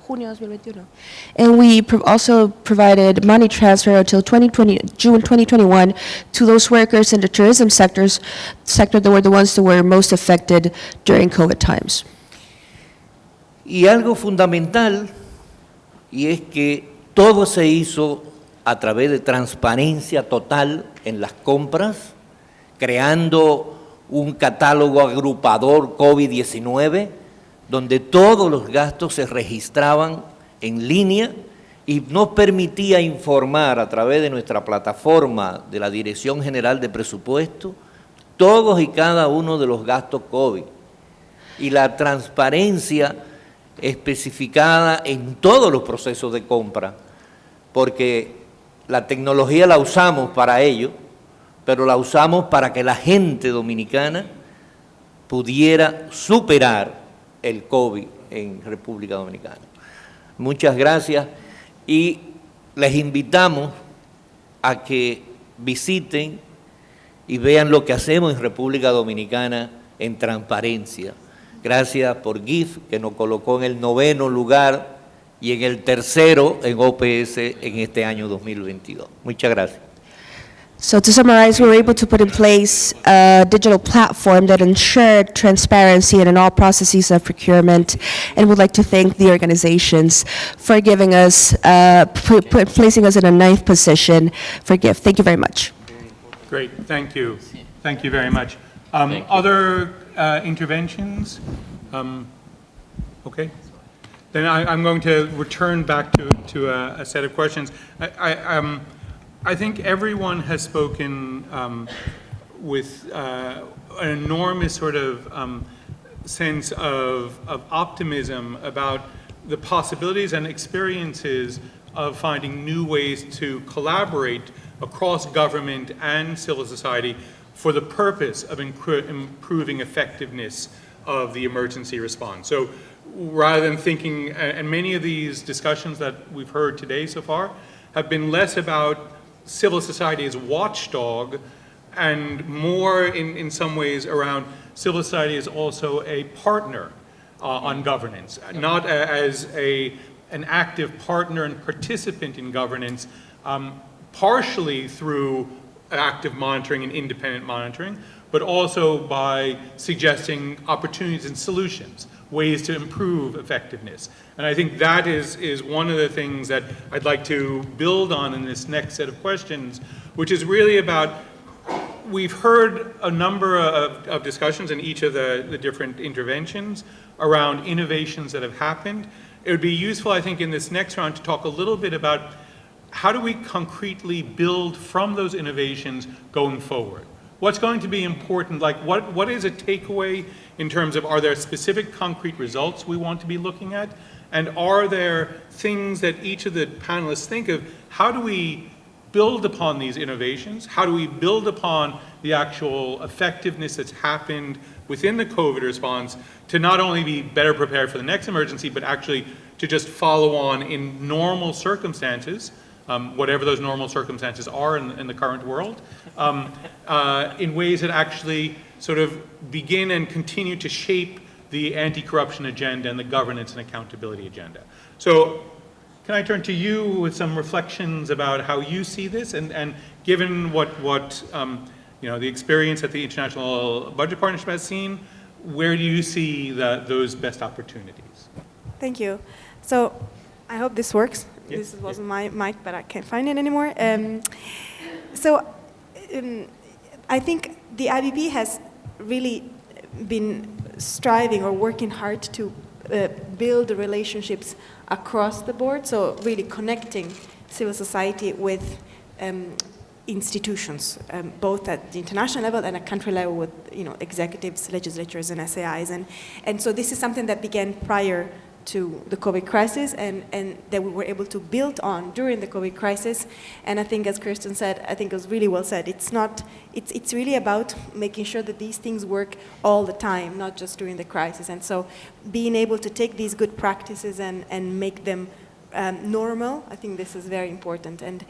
Junio 2021. And we also provided money transfer until June 2021 to those workers in the tourism sector that were the ones that were most affected during COVID times. Y algo fundamental, y es que todo se hizo a través de transparencia total en las compras, creando un catálogo agrupador COVID-19, donde todos los gastos se registraban en línea y nos permitía informar a través de nuestra plataforma de la Dirección General de Presupuesto todos y cada uno de los gastos COVID. Y la transparencia especificada en todos los procesos de compra, porque la tecnología la usamos para ello, pero la usamos para que la gente dominicana pudiera superar el COVID en República Dominicana. Muchas gracias y les invitamos a que visiten y vean lo que hacemos en República Dominicana en transparencia. Gracias por GIF, que nos colocó en el 9º lugar y en el 3º en OPS en este año 2022. Muchas gracias. So to summarize, we were able to put in place a digital platform that ensured transparency in all processes of procurement, and would like to thank the organizations for giving us, placing us in a 9th position for GIF. Thank you very much. Great, thank you. Thank you very much. Thank you. Other interventions? Okay. Then I'm going to return back to a set of questions. I think everyone has spoken with an enormous sort of sense of optimism about the possibilities and experiences of finding new ways to collaborate across government and civil society for the purpose of improving effectiveness of the emergency response. So rather than thinking, and many of these discussions that we've heard today so far have been less about civil society as watchdog and more in some ways around civil society as also a partner on governance, not as an active partner and participant in governance, partially through active monitoring and independent monitoring, but also by suggesting opportunities and solutions, ways to improve effectiveness. And I think that is one of the things that I'd like to build on in this next set of questions, which is really about, we've heard a number of discussions in each of the different interventions around innovations that have happened. It would be useful, I think, in this next round to talk a little bit about how do we concretely build from those innovations going forward? What's going to be important? Like, what is a takeaway in terms of, are there specific concrete results we want to be looking at? And are there things that each of the panelists think of, how do we build upon these innovations? How do we build upon the actual effectiveness that's happened within the COVID response to not only be better prepared for the next emergency, but actually to just follow on in normal circumstances, whatever those normal circumstances are in the current world, in ways that actually sort of begin and continue to shape the anti-corruption agenda and the governance and accountability agenda. So can I turn to you with some reflections about how you see this, and given what you know, the experience that the International Budget Partnership has seen, where do you see those best opportunities? Thank you. So I hope this works. Yes. This wasn't my mic, but I can't find it anymore. I think the IBP has really been striving or working hard to build the relationships across the board, so really connecting civil society with institutions, both at the international level and at country level with, you know, executives, legislatures, and SAIs. And so this is something that began prior to the COVID crisis, and that we were able to build on during the COVID crisis. And I think, as Kirsten said, I think it was really well said, it's really about making sure that these things work all the time, not just during the crisis. And so being able to take these good practices and make them normal, I think this is very important. And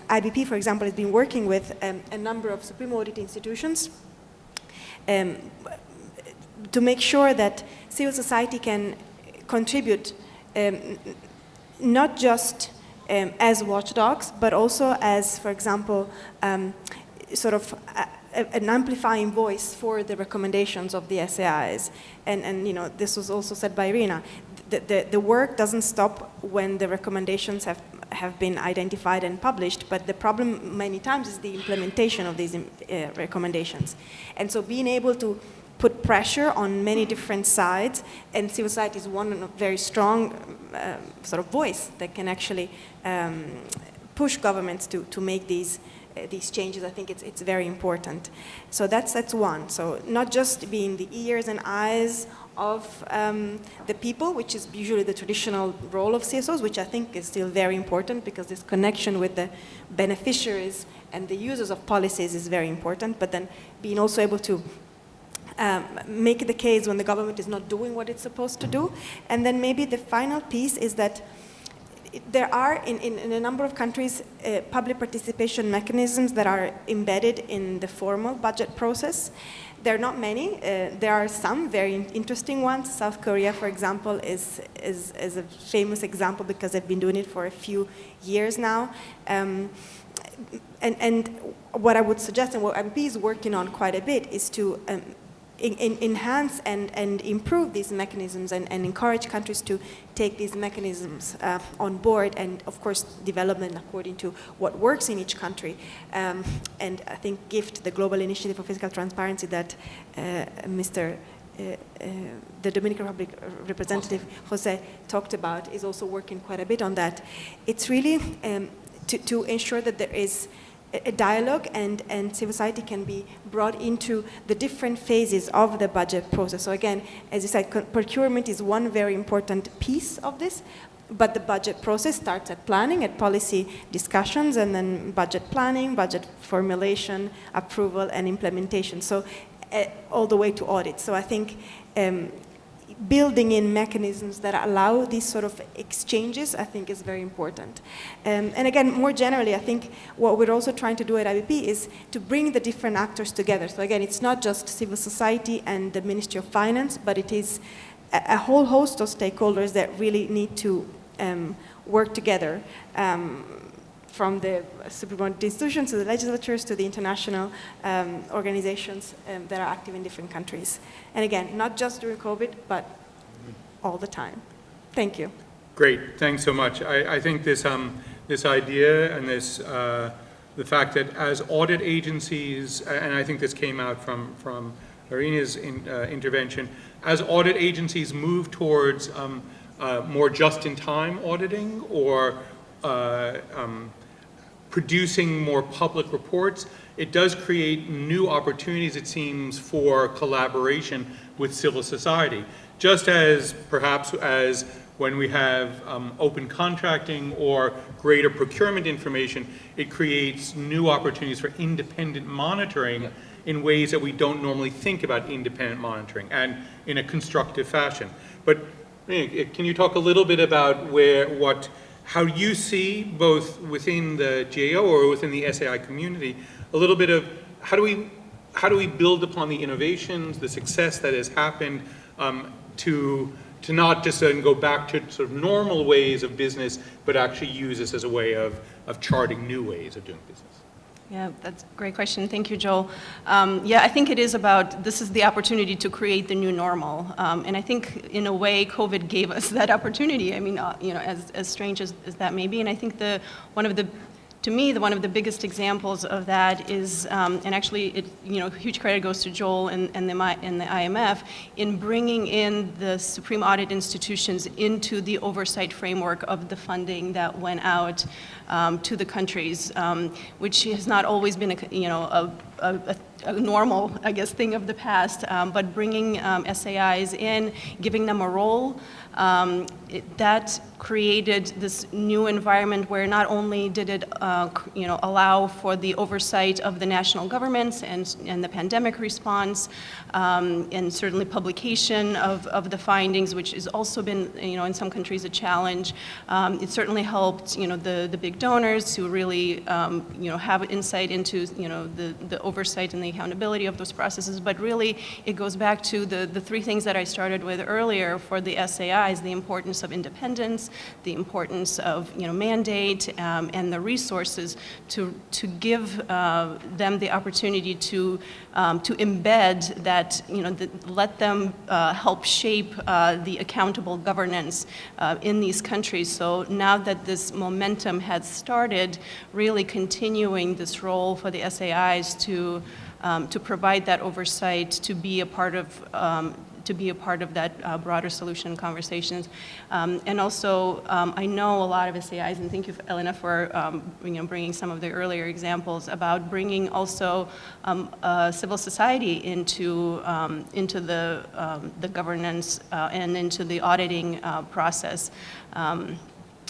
IBP, for example, has been working with a number of Supreme Audit institutions to make sure that civil society can contribute not just as watchdogs, but also as, for example, sort of an amplifying voice for the recommendations of the SAIs. And you know, this was also said by Irina. The work doesn't stop when the recommendations have been identified and published, but the problem many times is the implementation of these recommendations. And so being able to put pressure on many different sides, and civil society is one very strong sort of voice that can actually push governments to make these changes. I think it's very important. So that's one. So not just being the ears and eyes of the people, which is usually the traditional role of CSOs, which I think is still very important, because this connection with the beneficiaries and the users of policies is very important, but then being also able to make the case when the government is not doing what it's supposed to do. And then maybe the final piece is that there are, in a number of countries, public participation mechanisms that are embedded in the formal budget process. There are not many. There are some very interesting ones. South Korea, for example, is a famous example because they've been doing it for a few years now. And what I would suggest, and what IBP is working on quite a bit, is to enhance and improve these mechanisms and encourage countries to take these mechanisms on board, and of course develop them according to what works in each country. And I think GIFT, the Global Initiative for Fiscal Transparency that the Dominican Republic representative Jose talked about, is also working quite a bit on that. It's really to ensure that there is a dialogue, and civil society can be brought into the different phases of the budget process. So again, as you said, procurement is one very important piece of this, but the budget process starts at planning, at policy discussions, and then budget planning, budget formulation, approval, and implementation. So all the way to audit. So I think building in mechanisms that allow these sort of exchanges, I think, is very important. And again, more generally, I think what we're also trying to do at IBP is to bring the different actors together. So again, it's not just civil society and the Ministry of Finance, but it is a whole host of stakeholders that really need to work together, from the Supreme Court institutions to the legislatures to the international organizations that are active in different countries. And again, not just during COVID, but all the time. Thank you. Great, thanks so much. I think this idea and this the fact that as audit agencies, and I think this came out from Irina's intervention, as audit agencies move towards more just-in-time auditing or producing more public reports, it does create new opportunities, it seems, for collaboration with civil society. Just as perhaps as when we have open contracting or greater procurement information, it creates new opportunities for independent monitoring in ways that we don't normally think about independent monitoring, and in a constructive fashion. But can you talk a little bit about how you see, both within the GAO or within the SAI community, a little bit of how do we build upon the innovations, the success that has happened, to not just go back to sort of normal ways of business, but actually use this as a way of charting new ways of doing business? Yeah, that's a great question. Thank you, Joel. Yeah, I think it is about, this is the opportunity to create the new normal. And I think in a way, COVID gave us that opportunity. I mean, as strange as that may be. And I think one of the biggest examples of that is, and actually, huge credit goes to Joel and the IMF in bringing in the Supreme Audit institutions into the oversight framework of the funding that went out to the countries, which has not always been a normal, I guess, thing of the past, but bringing SAIs in, giving them a role, that created this new environment where not only did it allow for the oversight of the national governments and the pandemic response, and certainly publication of the findings, which has also been, in some countries a challenge. It certainly helped, the big donors to really, have insight into, the oversight and the accountability of those processes. But really, it goes back to the three things that I started with earlier for the SAIs: the importance of independence, the importance of mandate, and the resources to give them the opportunity to embed that, let them help shape the accountable governance in these countries. So now that this momentum has started, really continuing this role for the SAIs to provide that oversight, to be a part of that broader solution conversations. And also, I know a lot of SAIs, and thank you, Elena, for bringing some of the earlier examples about bringing also civil society into the governance and into the auditing process.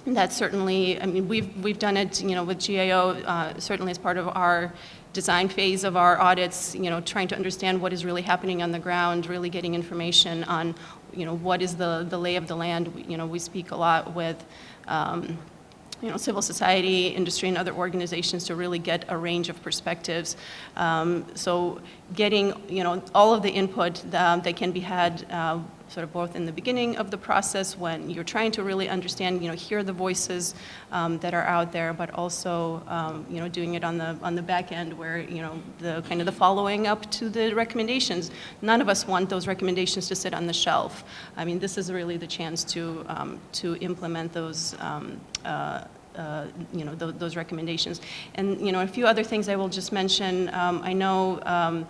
That certainly, I mean, we've done it, with GAO, certainly as part of our design phase of our audits, trying to understand what is really happening on the ground, really getting information on, what is the lay of the land. We speak a lot with, civil society, industry, and other organizations to really get a range of perspectives. So getting, all of the input that can be had sort of both in the beginning of the process when you're trying to really understand, hear the voices that are out there, but also, doing it on the back end where, the kind of the following up to the recommendations. None of us want those recommendations to sit on the shelf. I mean, this is really the chance to implement those those recommendations. And, a few other things I will just mention. I know,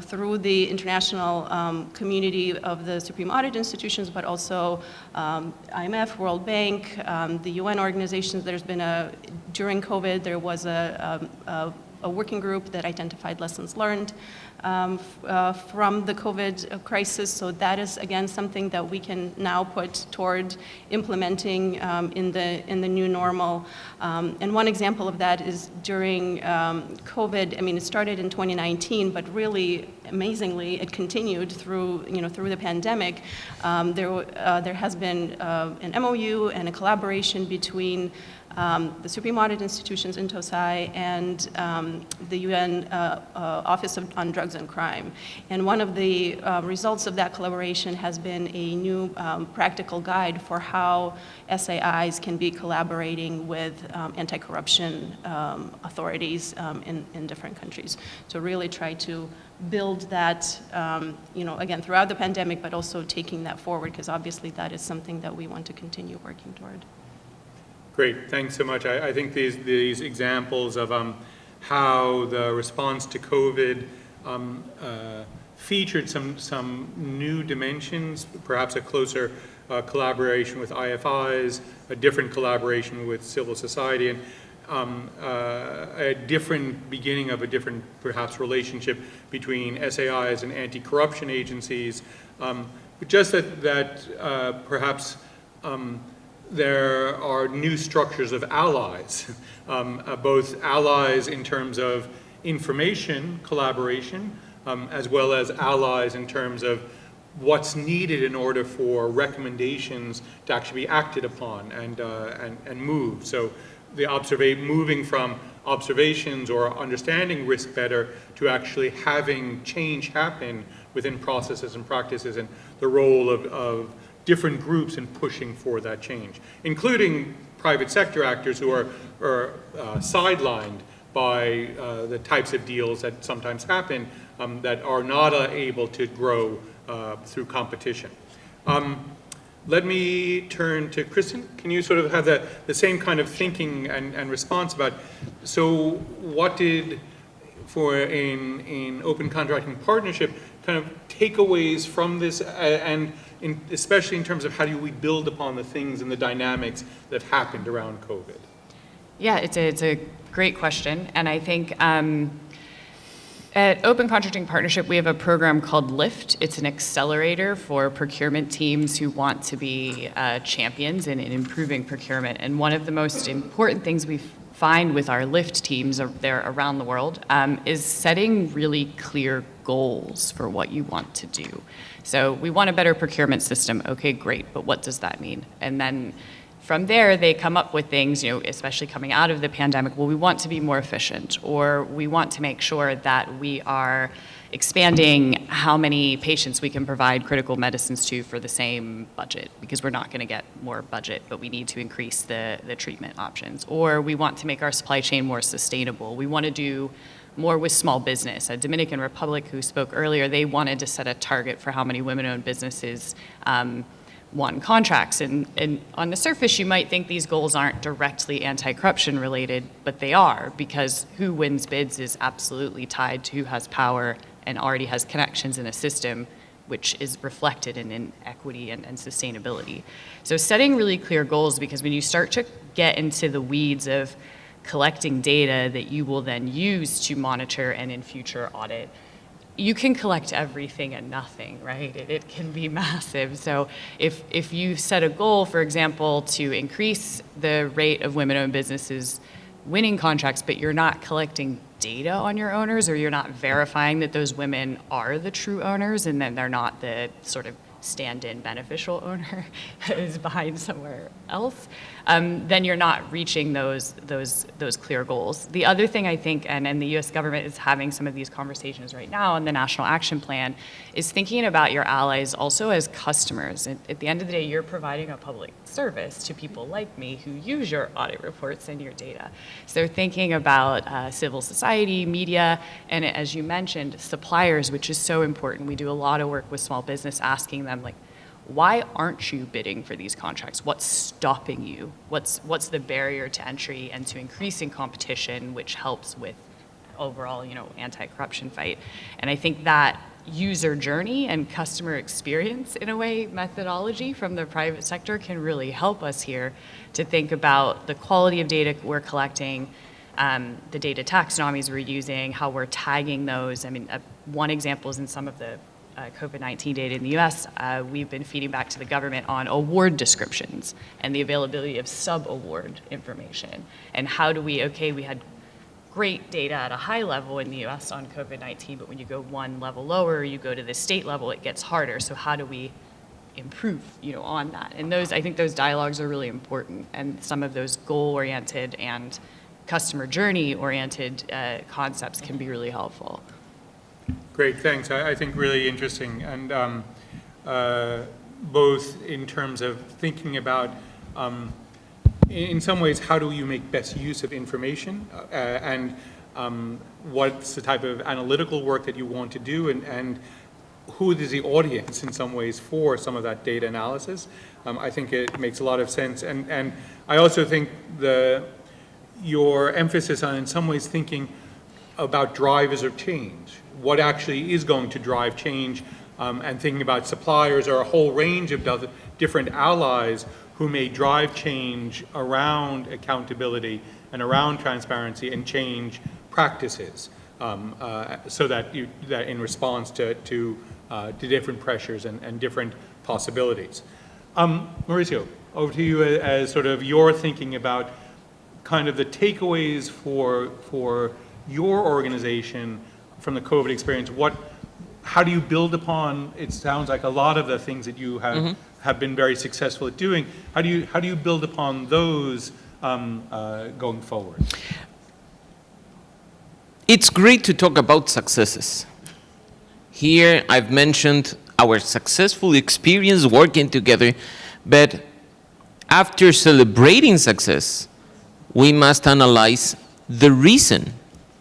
through the international community of the Supreme Audit institutions, but also IMF, World Bank, the UN organizations, there's been during COVID, there was a a working group that identified lessons learned from the COVID crisis. So that is, again, something that we can now put toward implementing in the new normal. And one example of that is during COVID. I mean, it started in 2019, but really amazingly, it continued through the pandemic. There has been an MOU and a collaboration between the Supreme Audit Institutions in TOSAI and the UN Office on Drugs and Crime. And one of the results of that collaboration has been a new practical guide for how SAIs can be collaborating with anti-corruption authorities in different countries to really try to build that, again, throughout the pandemic, but also taking that forward, because obviously that is something that we want to continue working toward. Great, thanks so much. I think these examples of how the response to COVID featured some new dimensions, perhaps a closer collaboration with IFIs, a different collaboration with civil society, and a different beginning of a different, perhaps, relationship between SAIs and anti-corruption agencies. But just that perhaps there are new structures of allies, both allies in terms of information collaboration, as well as allies in terms of what's needed in order for recommendations to actually be acted upon and moved. So moving from observations or understanding risk better to actually having change happen within processes and practices, and the role of different groups in pushing for that change, including private sector actors who are sidelined by the types of deals that sometimes happen that are not able to grow through competition. Let me turn to Kristen. Can you sort of have the same kind of thinking and response about, so what did, for in open contracting partnership, kind of takeaways from this, and especially in terms of how do we build upon the things and the dynamics that happened around COVID? Yeah, it's a great question, and I think at Open Contracting Partnership, we have a program called LIFT. It's an accelerator for procurement teams who want to be champions in improving procurement. And one of the most important things we find with our LIFT teams there around the world is setting really clear goals for what you want to do. So we want a better procurement system. Okay, great, but what does that mean? And then from there, they come up with things, especially coming out of the pandemic, well, we want to be more efficient, or we want to make sure that we are expanding how many patients we can provide critical medicines to for the same budget, because we're not going to get more budget, but we need to increase the treatment options. Or we want to make our supply chain more sustainable. We want to do more with small business. A Dominican Republic, who spoke earlier, they wanted to set a target for how many women-owned businesses won contracts. And on the surface, you might think these goals aren't directly anti-corruption related, but they are, because who wins bids is absolutely tied to who has power and already has connections in a system, which is reflected in equity and sustainability. So setting really clear goals, because when you start to get into the weeds of collecting data that you will then use to monitor and in future audit, you can collect everything and nothing, right? It can be massive. So if you set a goal, for example, to increase the rate of women-owned businesses winning contracts, but you're not collecting data on your owners, or you're not verifying that those women are the true owners, and then they're not the sort of stand-in beneficial owner is behind somewhere else, then you're not reaching those clear goals. The other thing I think, and the U.S. government is having some of these conversations right now in the National Action Plan, is thinking about your allies also as customers. At the end of the day, you're providing a public service to people like me who use your audit reports and your data. So thinking about civil society, media, and as you mentioned, suppliers, which is so important. We do a lot of work with small business, asking them, like, why aren't you bidding for these contracts? What's stopping you? What's the barrier to entry and to increasing competition, which helps with overall, anti-corruption fight? And I think that user journey and customer experience, in a way, methodology from the private sector can really help us here to think about the quality of data we're collecting, the data taxonomies we're using, how we're tagging those. I mean, one example is in some of the COVID-19 data in the US, we've been feeding back to the government on award descriptions and the availability of sub-award information. And how do we had great data at a high level in the US on COVID-19, but when you go one level lower, you go to the state level, it gets harder. So how do we improve, on that? And I think those dialogues are really important, and some of those goal-oriented and customer journey-oriented concepts can be really helpful. Great, thanks. I think really interesting, and both in terms of thinking about, in some ways, how do you make best use of information, and what's the type of analytical work that you want to do, and who is the audience in some ways for some of that data analysis. I think it makes a lot of sense, and I also think your emphasis on, in some ways, thinking about drivers of change, what actually is going to drive change, and thinking about suppliers or a whole range of different allies who may drive change around accountability and around transparency and change practices, so that in response to different pressures and different possibilities. Mauricio, over to you as sort of your thinking about kind of the takeaways for your organization from the COVID experience. How do you build upon, it sounds like a lot of the things that you have been very successful at doing, how do you build upon those going forward? It's great to talk about successes. Here I've mentioned our successful experience working together, but after celebrating success, we must analyze the reason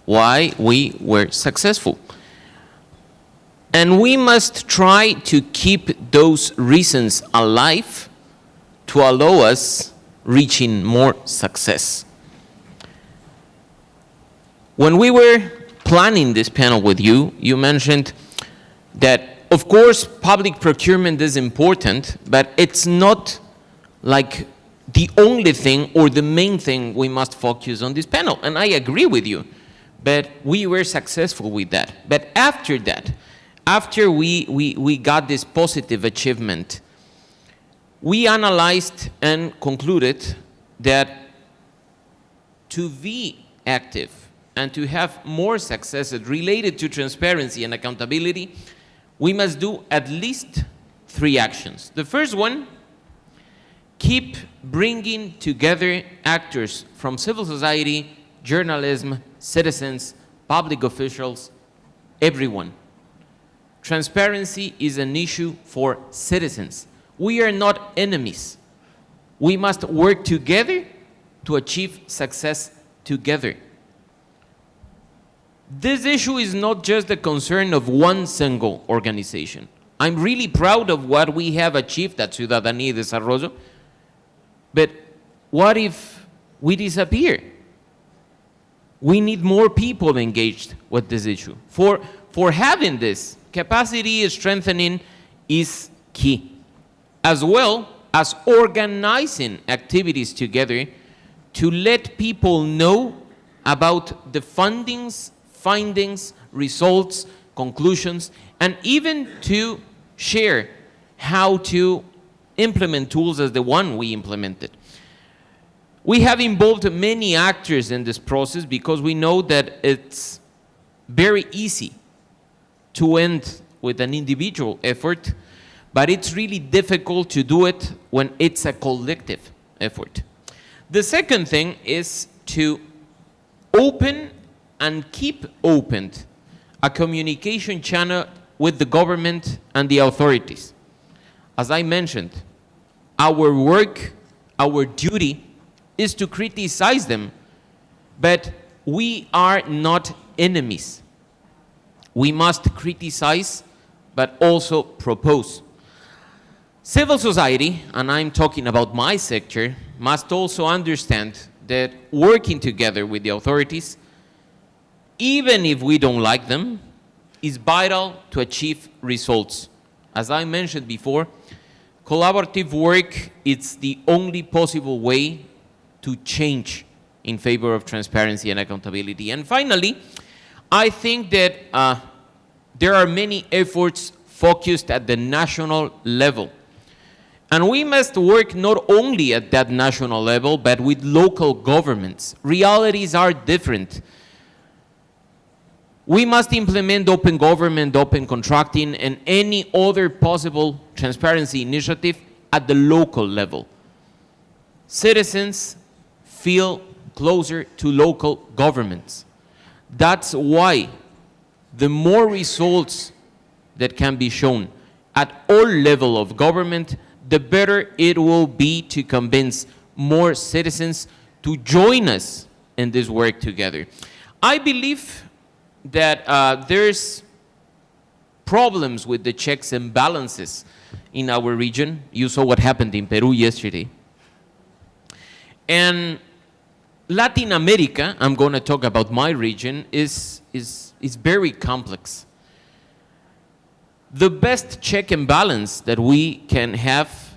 why we were successful. And we must try to keep those reasons alive to allow us reaching more success. When we were planning this panel with you, you mentioned that, of course, public procurement is important, but it's not like the only thing or the main thing we must focus on this panel. And I agree with you, but we were successful with that. But after that, after we got this positive achievement, we analyzed and concluded that to be active and to have more successes related to transparency and accountability, we must do at least 3 actions. The first one, keep bringing together actors from civil society, journalism, citizens, public officials, everyone. Transparency is an issue for citizens. We are not enemies. We must work together to achieve success together. This issue is not just the concern of one single organization. I'm really proud of what we have achieved at Ciudadanía y Desarrollo, but what if we disappear? We need more people engaged with this issue. For having this, capacity strengthening is key, as well as organizing activities together to let people know about the findings, results, conclusions, and even to share how to implement tools as the one we implemented. We have involved many actors in this process because we know that it's very easy to end with an individual effort, but it's really difficult to do it when it's a collective effort. The second thing is to open and keep open a communication channel with the government and the authorities. As I mentioned, our work, our duty is to criticize them, but we are not enemies. We must criticize, but also propose. Civil society, and I'm talking about my sector, must also understand that working together with the authorities, even if we don't like them, is vital to achieve results. As I mentioned before, collaborative work is the only possible way to change in favor of transparency and accountability. And finally, I think that there are many efforts focused at the national level. And we must work not only at that national level, but with local governments. Realities are different. We must implement open government, open contracting, and any other possible transparency initiative at the local level. Citizens feel closer to local governments. That's why the more results that can be shown at all levels of government, the better it will be to convince more citizens to join us in this work together. I believe that there's problems with the checks and balances in our region. You saw what happened in Peru yesterday. And Latin America, I'm going to talk about my region, is very complex. The best check and balance that we can have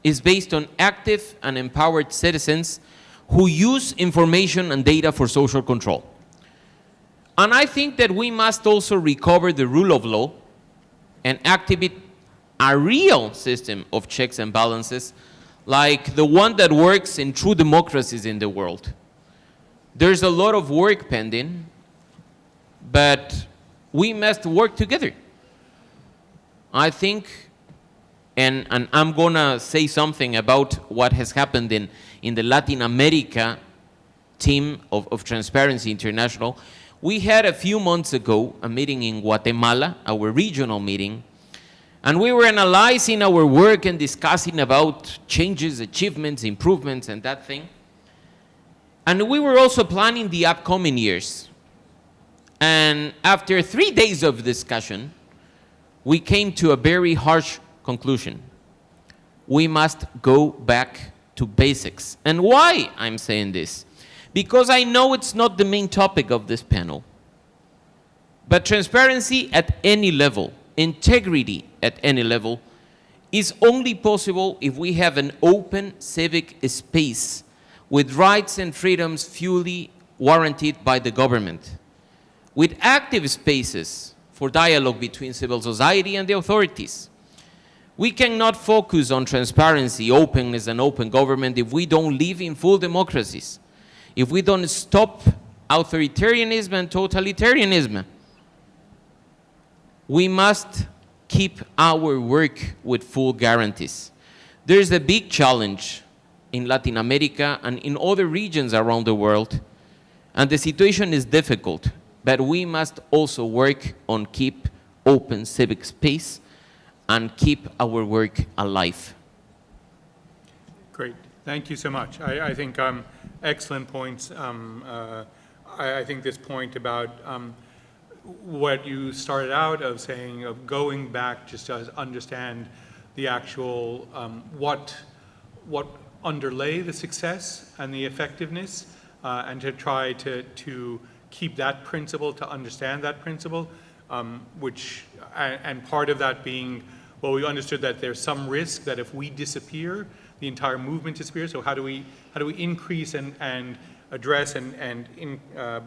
is based on active and empowered citizens who use information and data for social control. And I think that we must also recover the rule of law and activate a real system of checks and balances like the one that works in true democracies in the world. There's a lot of work pending, but we must work together. I think, and I'm going to say something about what has happened in the Latin America team of Transparency International. We had a few months ago a meeting in Guatemala, our regional meeting, and we were analyzing our work and discussing about changes, achievements, improvements, and that thing. And we were also planning the upcoming years. And after 3 days of discussion, we came to a very harsh conclusion. We must go back to basics. And why I'm saying this? Because I know it's not the main topic of this panel. But transparency at any level, integrity at any level, is only possible if we have an open civic space with rights and freedoms fully warranted by the government, with active spaces for dialogue between civil society and the authorities. We cannot focus on transparency, openness, and open government if we don't live in full democracies, if we don't stop authoritarianism and totalitarianism. We must keep our work with full guarantees. There's a big challenge in Latin America and in other regions around the world, and the situation is difficult, but we must also work on keep open civic space and keep our work alive. Great. Thank you so much. I think excellent points. I think this point about what you started out of saying, of going back just to understand the actual, what underlay the success and the effectiveness, and to try to keep that principle, to understand that principle, and part of that being, well, we understood that there's some risk that if we disappear, the entire movement disappears. So how do we increase and address and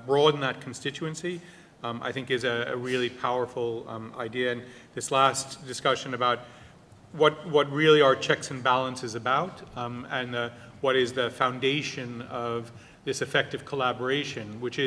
broaden that constituency? I think is a really powerful idea. And this last discussion about what really are checks and balances about, and what is the foundation of this effective collaboration, which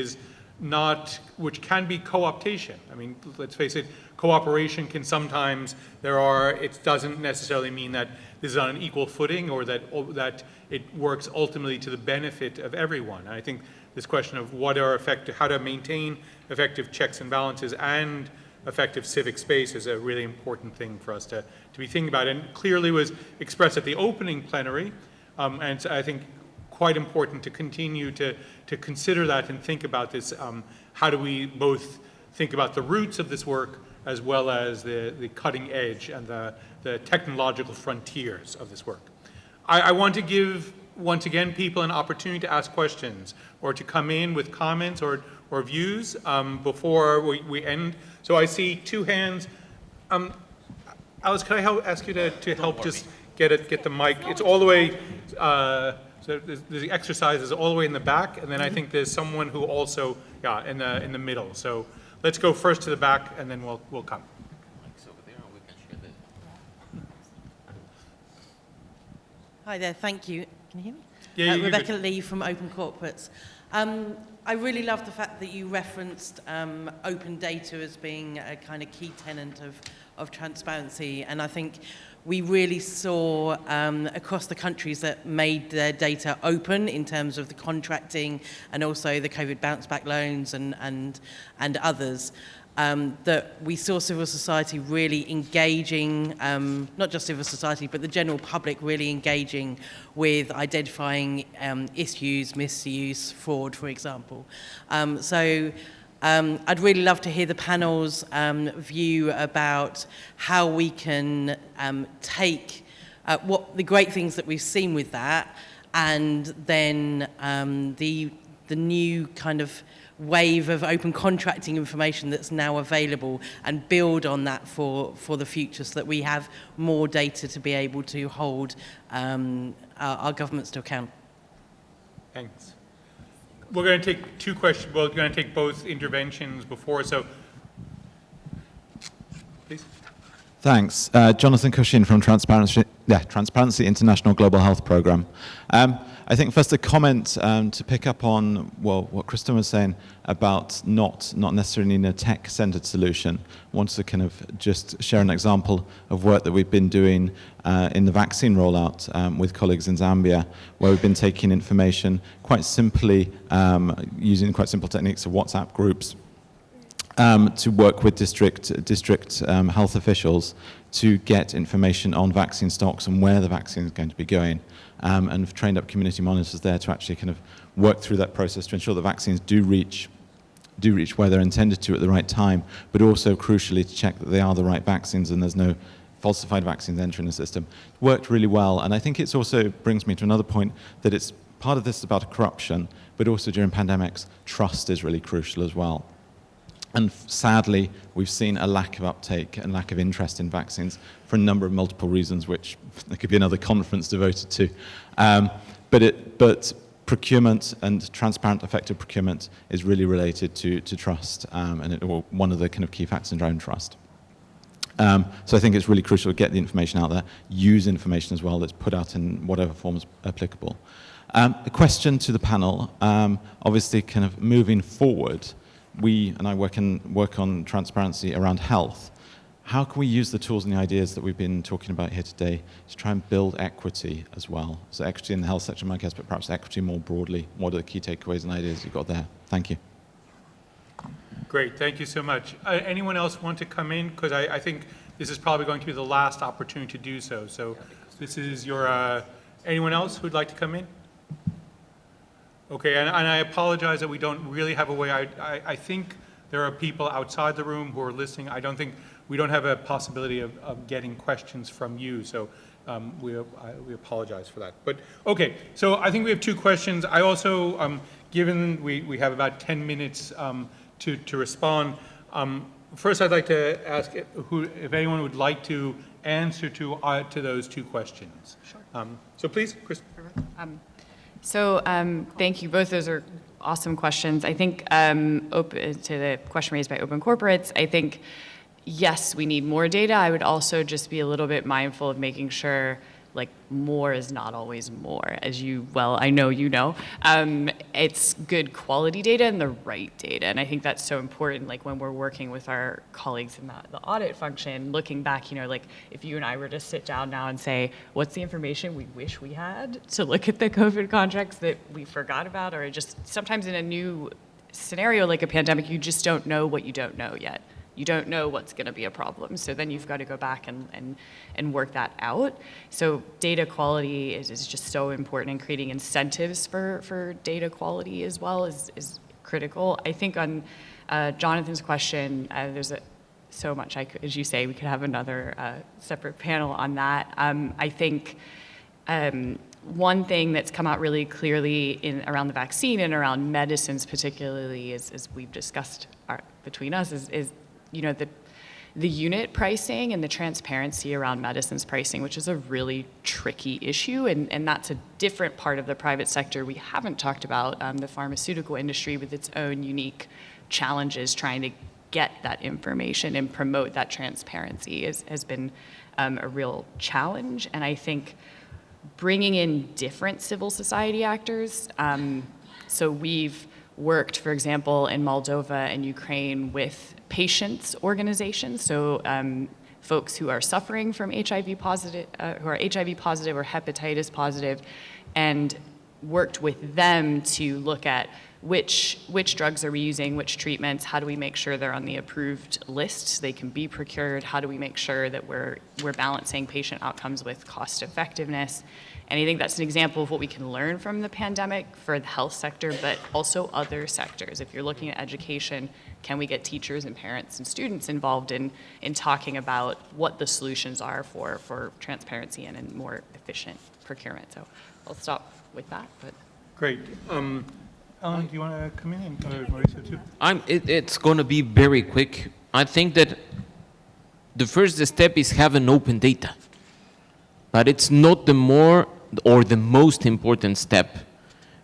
can be co-optation. I mean, let's face it, cooperation can sometimes, it doesn't necessarily mean that this is on an equal footing or that it works ultimately to the benefit of everyone. And I think this question of how to maintain effective checks and balances and effective civic space is a really important thing for us to be thinking about, and clearly was expressed at the opening plenary, and so I think quite important to continue to consider that and think about this. How do we both think about the roots of this work as well as the cutting edge and the technological frontiers of this work? I want to give, once again, people an opportunity to ask questions or to come in with comments or views before we end. So I see two hands. Alice, can I ask you to help just get the mic? It's all the way, so So there's the exercises all the way in the back, and then I think there's someone who also, yeah, in the middle. So let's go first to the back, and then we'll come. Hi there, thank you. Can you hear me? Yeah, you're Rebecca good. Lee from Open Corporates. I really love the fact that you referenced open data as being a kind of key tenet of transparency, and I think we really saw across the countries that made their data open in terms of the contracting and also the COVID bounce back loans and others. That we saw civil society really engaging, not just civil society, but the general public really engaging with identifying issues, misuse, fraud, for example. I'd really love to hear the panel's view about how we can take what the great things that we've seen with that, and then the new kind of wave of open contracting information that's now available, and build on that for the future, so that we have more data to be able to hold our governments to account. Thanks. We're going to take two questions. We're going to take both interventions before, so please. Thanks. Jonathan Cushin from Transparency International Global Health Programme. I think first a comment to pick up on what Kristen was saying about not necessarily needing a tech-centered solution. I wanted to kind of just share an example of work that we've been doing in the vaccine rollout with colleagues in Zambia, where we've been taking information quite simply, using quite simple techniques of WhatsApp groups, to work with district health officials to get information on vaccine stocks and where the vaccine is going to be going, and have trained up community monitors there to actually kind of work through that process to ensure that vaccines do reach where they're intended to at the right time, but also crucially to check that they are the right vaccines and there's no falsified vaccines entering the system. It worked really well, and I think it also brings me to another point, that it's part of this is about corruption, but also during pandemics, trust is really crucial as well. And sadly, we've seen a lack of uptake and lack of interest in vaccines for a number of multiple reasons, which there could be another conference devoted to. But procurement and transparent, effective procurement is really related to trust, and one of the kind of key factors in driving trust. So I think it's really crucial to get the information out there, use information as well that's put out in whatever form is applicable. A question to the panel, obviously kind of moving forward, we and I work on transparency around health. How can we use the tools and the ideas that we've been talking about here today to try and build equity as well? So equity in the health sector, in my case, but perhaps equity more broadly. What are the key takeaways and ideas you've got there? Thank you. Great, thank you so much. Anyone else want to come in? Because I think this is probably going to be the last opportunity to do so. So this is your, anyone else who'd like to come in? Okay, and I apologize that we don't really have a way. I think there are people outside the room who are listening. We don't have a possibility of getting questions from you, so we apologize for that. But okay, so I think we have two questions. I also, given we have about 10 minutes to respond, first I'd like to ask if anyone would like to answer to those two questions. Sure. So please, Chris. Thank you. Both those are awesome questions. I think open to the question raised by Open Corporates, I think, yes, we need more data. I would also just be a little bit mindful of making sure, like, more is not always more, as I know you know. It's good quality data and the right data, and I think that's so important, like, when we're working with our colleagues in the audit function, looking back, like, if you and I were to sit down now and say, what's the information we wish we had to look at the COVID contracts that we forgot about, or just sometimes in a new scenario like a pandemic, you just don't know what you don't know yet. You don't know what's going to be a problem. So then you've got to go back and work that out. So data quality is just so important, and creating incentives for data quality as well is critical. I think on Jonathan's question, there's so much as you say, we could have another separate panel on that. I think one thing that's come out really clearly around the vaccine and around medicines particularly, as we've discussed between us, is the unit pricing and the transparency around medicines pricing, which is a really tricky issue, and that's a different part of the private sector we haven't talked about. The pharmaceutical industry with its own unique challenges trying to get that information and promote that transparency has been a real challenge. And I think bringing in different civil society actors, so we've worked, for example, in Moldova and Ukraine with patients organizations, so folks who are suffering from HIV positive, who are HIV positive or hepatitis positive, and worked with them to look at which drugs are we using, which treatments, how do we make sure they're on the approved list so they can be procured, how do we make sure that we're balancing patient outcomes with cost effectiveness. And I think that's an example of what we can learn from the pandemic for the health sector, but also other sectors. If you're looking at education, can we get teachers and parents and students involved in talking about what the solutions are for transparency and a more efficient procurement? So I'll stop with that. But Great. Alan, do you want to come in, and Mauricio too? It's going to be very quick. I think that the first step is having open data, but it's not the more or the most important step,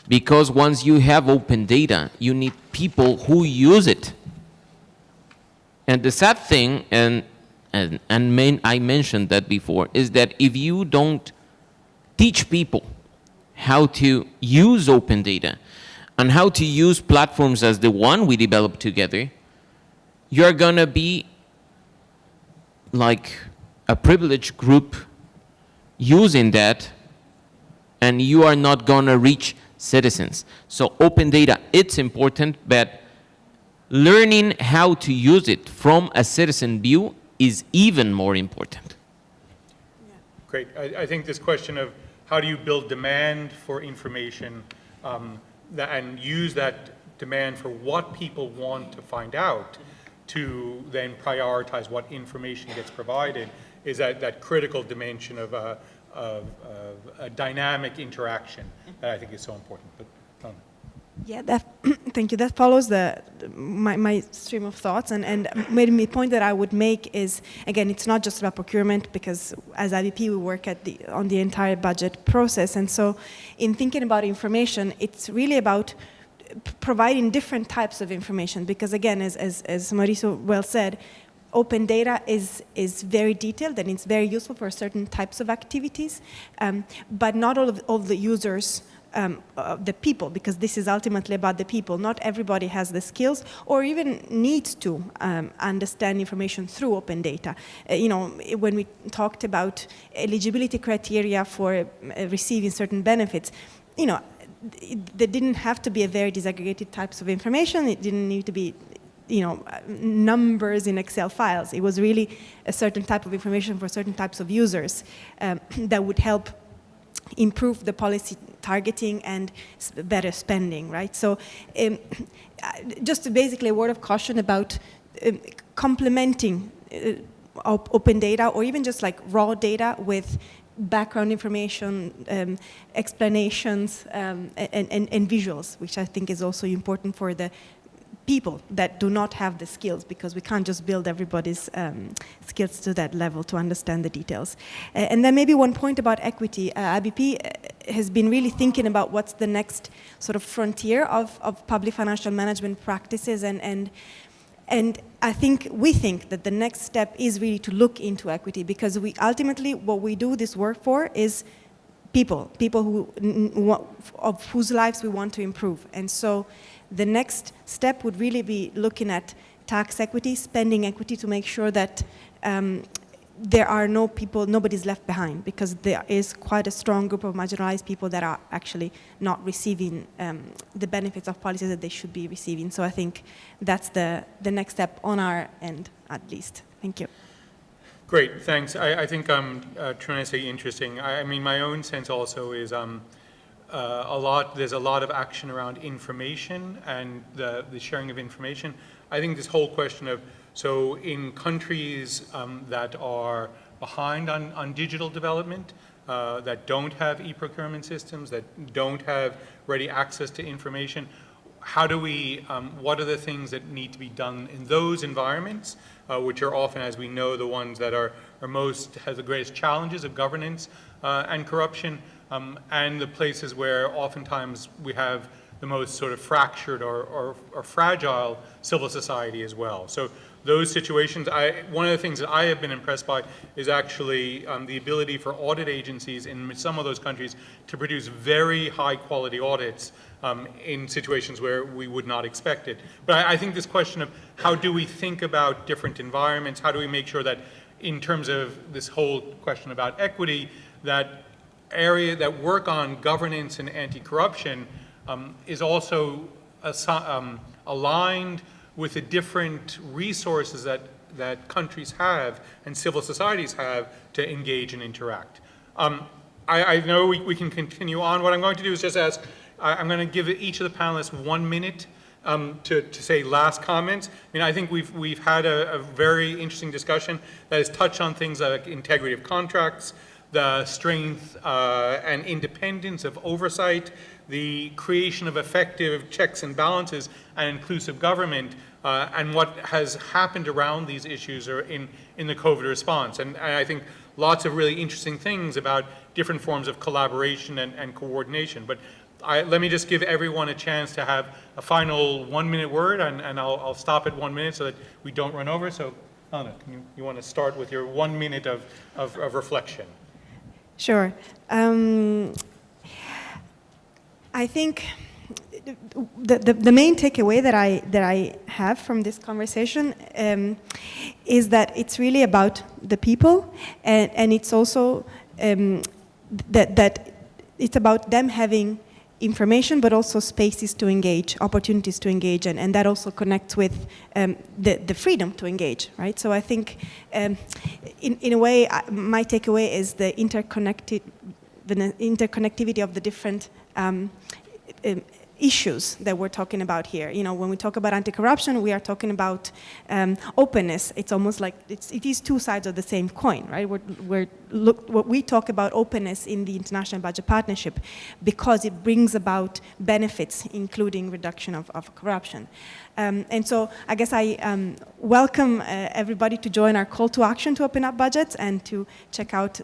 because once you have open data, you need people who use it. And the sad thing, and I mentioned that before, is that if you don't teach people how to use open data and how to use platforms as the one we developed together, you're gonna be like a privileged group using that, and you are not gonna reach citizens. So open data, it's important, but learning how to use it from a citizen view is even more important. Great. I think this question of how do you build demand for information and use that demand for what people want to find out to then prioritize what information gets provided is that critical dimension of a dynamic interaction that I think is so important. But Yeah, thank you. That follows my stream of thoughts, and maybe the point that I would make is, again, it's not just about procurement, because as IBP we work on the entire budget process, and so in thinking about information, it's really about providing different types of information, because again, as Mauricio well said, open data is very detailed and it's very useful for certain types of activities, but not all of the users, the people, because this is ultimately about the people. Not everybody has the skills or even needs to understand information through open data. When we talked about eligibility criteria for receiving certain benefits, there didn't have to be a very disaggregated types of information. It didn't need to be numbers in Excel files. It was really a certain type of information for certain types of users that would help improve the policy targeting and better spending, right? So just basically a word of caution about complementing open data, or even just like raw data with background information, explanations, and visuals, which I think is also important for the people that do not have the skills, because we can't just build everybody's skills to that level to understand the details. And then maybe one point about equity. IBP has been really thinking about what's the next sort of frontier of public financial management practices, and we think that the next step is really to look into equity, because we ultimately, what we do this work for is people of whose lives we want to improve. And so the next step would really be looking at tax equity, spending equity, to make sure that there are nobody's left behind, because there is quite a strong group of marginalized people that are actually not receiving the benefits of policies that they should be receiving. So I think that's the next step on our end, at least. Thank you. great, thanks. I think tremendously interesting. I mean, my own sense also is there's a lot of action around information and the sharing of information. I think this whole question of, so in countries that are behind on digital development, that don't have e-procurement systems, that don't have ready access to information, how do we, what are the things that need to be done in those environments, which are often, as we know, the ones that are most, have the greatest challenges of governance and corruption, and the places where oftentimes we have the most sort of fractured or fragile civil society as well. So those situations, one of the things that I have been impressed by is actually the ability for audit agencies in some of those countries to produce very high quality audits in situations where we would not expect it. But I think this question of how do we think about different environments, how do we make sure that in terms of this whole question about equity, that area that work on governance and anti-corruption is also aligned with the different resources that countries have and civil societies have to engage and interact. I know we can continue on. What I'm going to do is just ask, I'm going to give each of the panelists 1 minute to say last comments. I mean, I think we've had a very interesting discussion that has touched on things like integrity of contracts, the strength and independence of oversight, the creation of effective checks and balances and inclusive government, and what has happened around these issues or in the COVID response. And I think lots of really interesting things about different forms of collaboration and coordination. But let me just give everyone a chance to have a final 1 minute word, and I'll stop at 1 minute so that we don't run over. So, Anna, you want to start with your 1 minute of reflection? Sure. I think the main takeaway that I have from this conversation is that it's really about the people, and it's also that it's about them having information, but also spaces to engage, opportunities to engage, and that also connects with the freedom to engage, right? So I think, in a way, my takeaway is the interconnectivity of the different issues that we're talking about here. You know, when we talk about anti-corruption, we are talking about openness. It's almost like it is two sides of the same coin, right? We talk about openness in the International Budget Partnership because it brings about benefits, including reduction of corruption. And so I guess I welcome everybody to join our call to action to open up budgets and to check out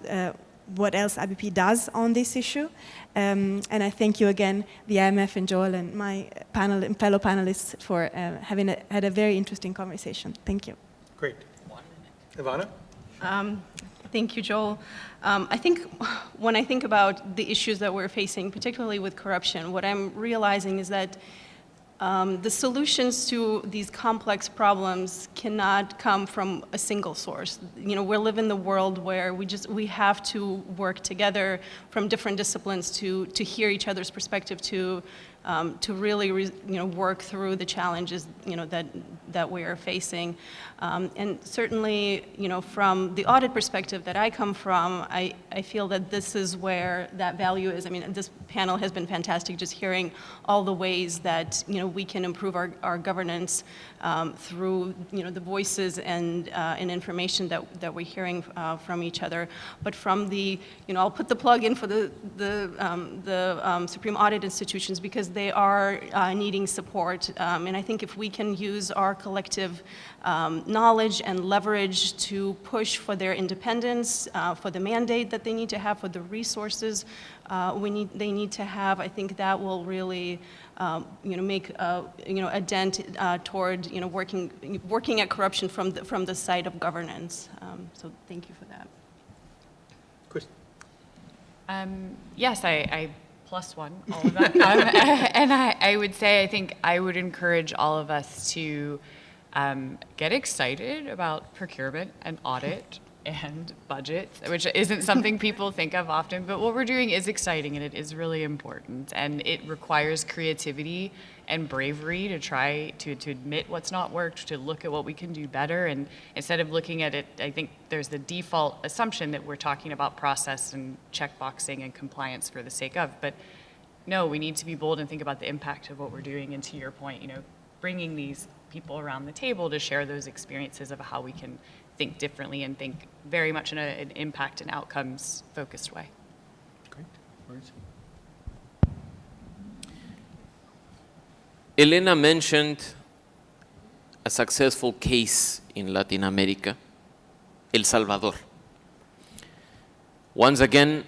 what else IBP does on this issue. And I thank you again, the IMF and Joel and my panel and fellow panelists for having had a very interesting conversation. Thank you. Great. Ivana? Thank you, Joel. I think when I think about the issues that we're facing, particularly with corruption, what I'm realizing is that the solutions to these complex problems cannot come from a single source. You know, we live in the world where we have to work together from different disciplines to hear each other's perspective, to really work through the challenges that we are facing. And certainly, from the audit perspective that I come from, I feel that this is where that value is. I mean, this panel has been fantastic, just hearing all the ways that we can improve our governance through the voices and information that we're hearing from each other. But from the I'll put the plug in for the Supreme Audit institutions, because they are needing support. And I think if we can use our collective knowledge and leverage to push for their independence, for the mandate that they need to have, for the resources they need to have, I think that will really make a dent toward working at corruption from the side of governance. So thank you for that. Chris? Yes, I plus one, all of that. And I would say, I think I would encourage all of us to get excited about procurement and audit and budgets, which isn't something people think of often, but what we're doing is exciting and it is really important, and it requires creativity and bravery to try to admit what's not worked, to look at what we can do better. And instead of looking at it, I think there's the default assumption that we're talking about process and checkboxing and compliance for the sake of, but no, we need to be bold and think about the impact of what we're doing. And to your point, bringing these people around the table to share those experiences of how we can think differently and think very much in an impact and outcomes focused way. Great. Words? Elena mentioned a successful case in Latin America, El Salvador. Once again,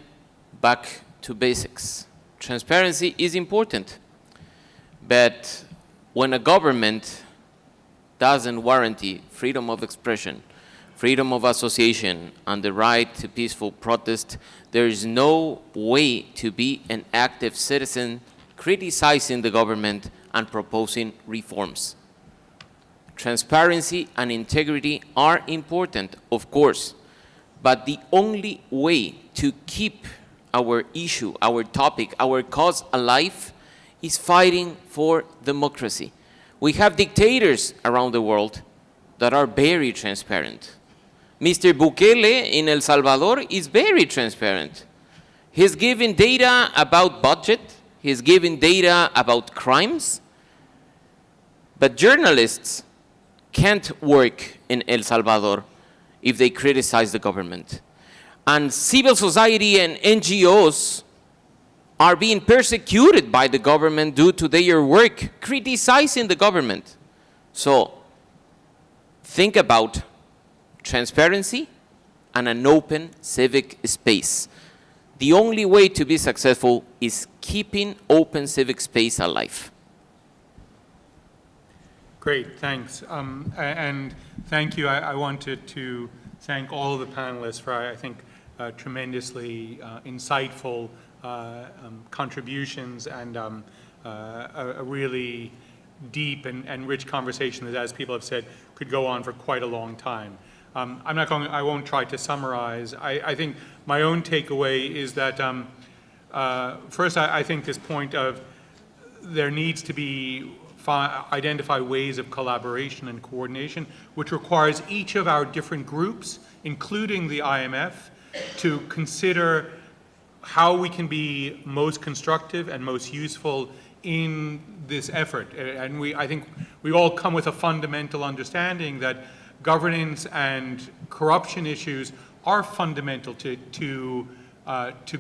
back to basics. Transparency is important, but when a government doesn't guarantee freedom of expression, freedom of association, and the right to peaceful protest, there is no way to be an active citizen criticizing the government and proposing reforms. Transparency and integrity are important, of course, but the only way to keep our issue, our topic, our cause alive is fighting for democracy. We have dictators around the world that are very transparent. Mr. Bukele in El Salvador is very transparent. He's giving data about budget, he's giving data about crimes, but journalists can't work in El Salvador if they criticize the government. And civil society and NGOs are being persecuted by the government due to their work criticizing the government. So think about transparency and an open civic space. The only way to be successful is keeping open civic space alive. Great, thanks. And thank you. I wanted to thank all of the panelists for, I think, tremendously insightful contributions and a really deep and rich conversation that, as people have said, could go on for quite a long time. I won't try to summarize. I think my own takeaway is that, first, I think this point of there needs to be identify ways of collaboration and coordination, which requires each of our different groups, including the IMF, to consider how we can be most constructive and most useful in this effort. And I think we all come with a fundamental understanding that governance and corruption issues are fundamental to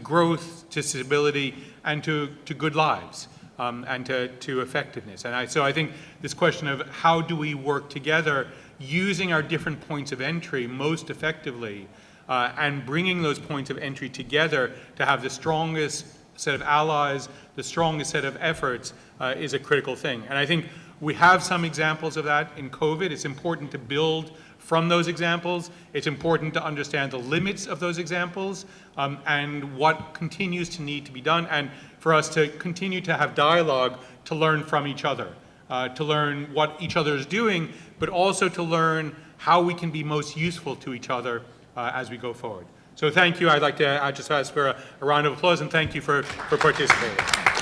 growth, to stability, and to good lives. And to effectiveness. And so I think this question of how do we work together using our different points of entry most effectively and bringing those points of entry together to have the strongest set of allies, the strongest set of efforts is a critical thing. And I think we have some examples of that in COVID. It's important to build from those examples. It's important to understand the limits of those examples and what continues to need to be done, and for us to continue to have dialogue to learn from each other, to learn what each other is doing, but also to learn how we can be most useful to each other as we go forward. So thank you. I'd like to just ask for a round of applause, and thank you for participating.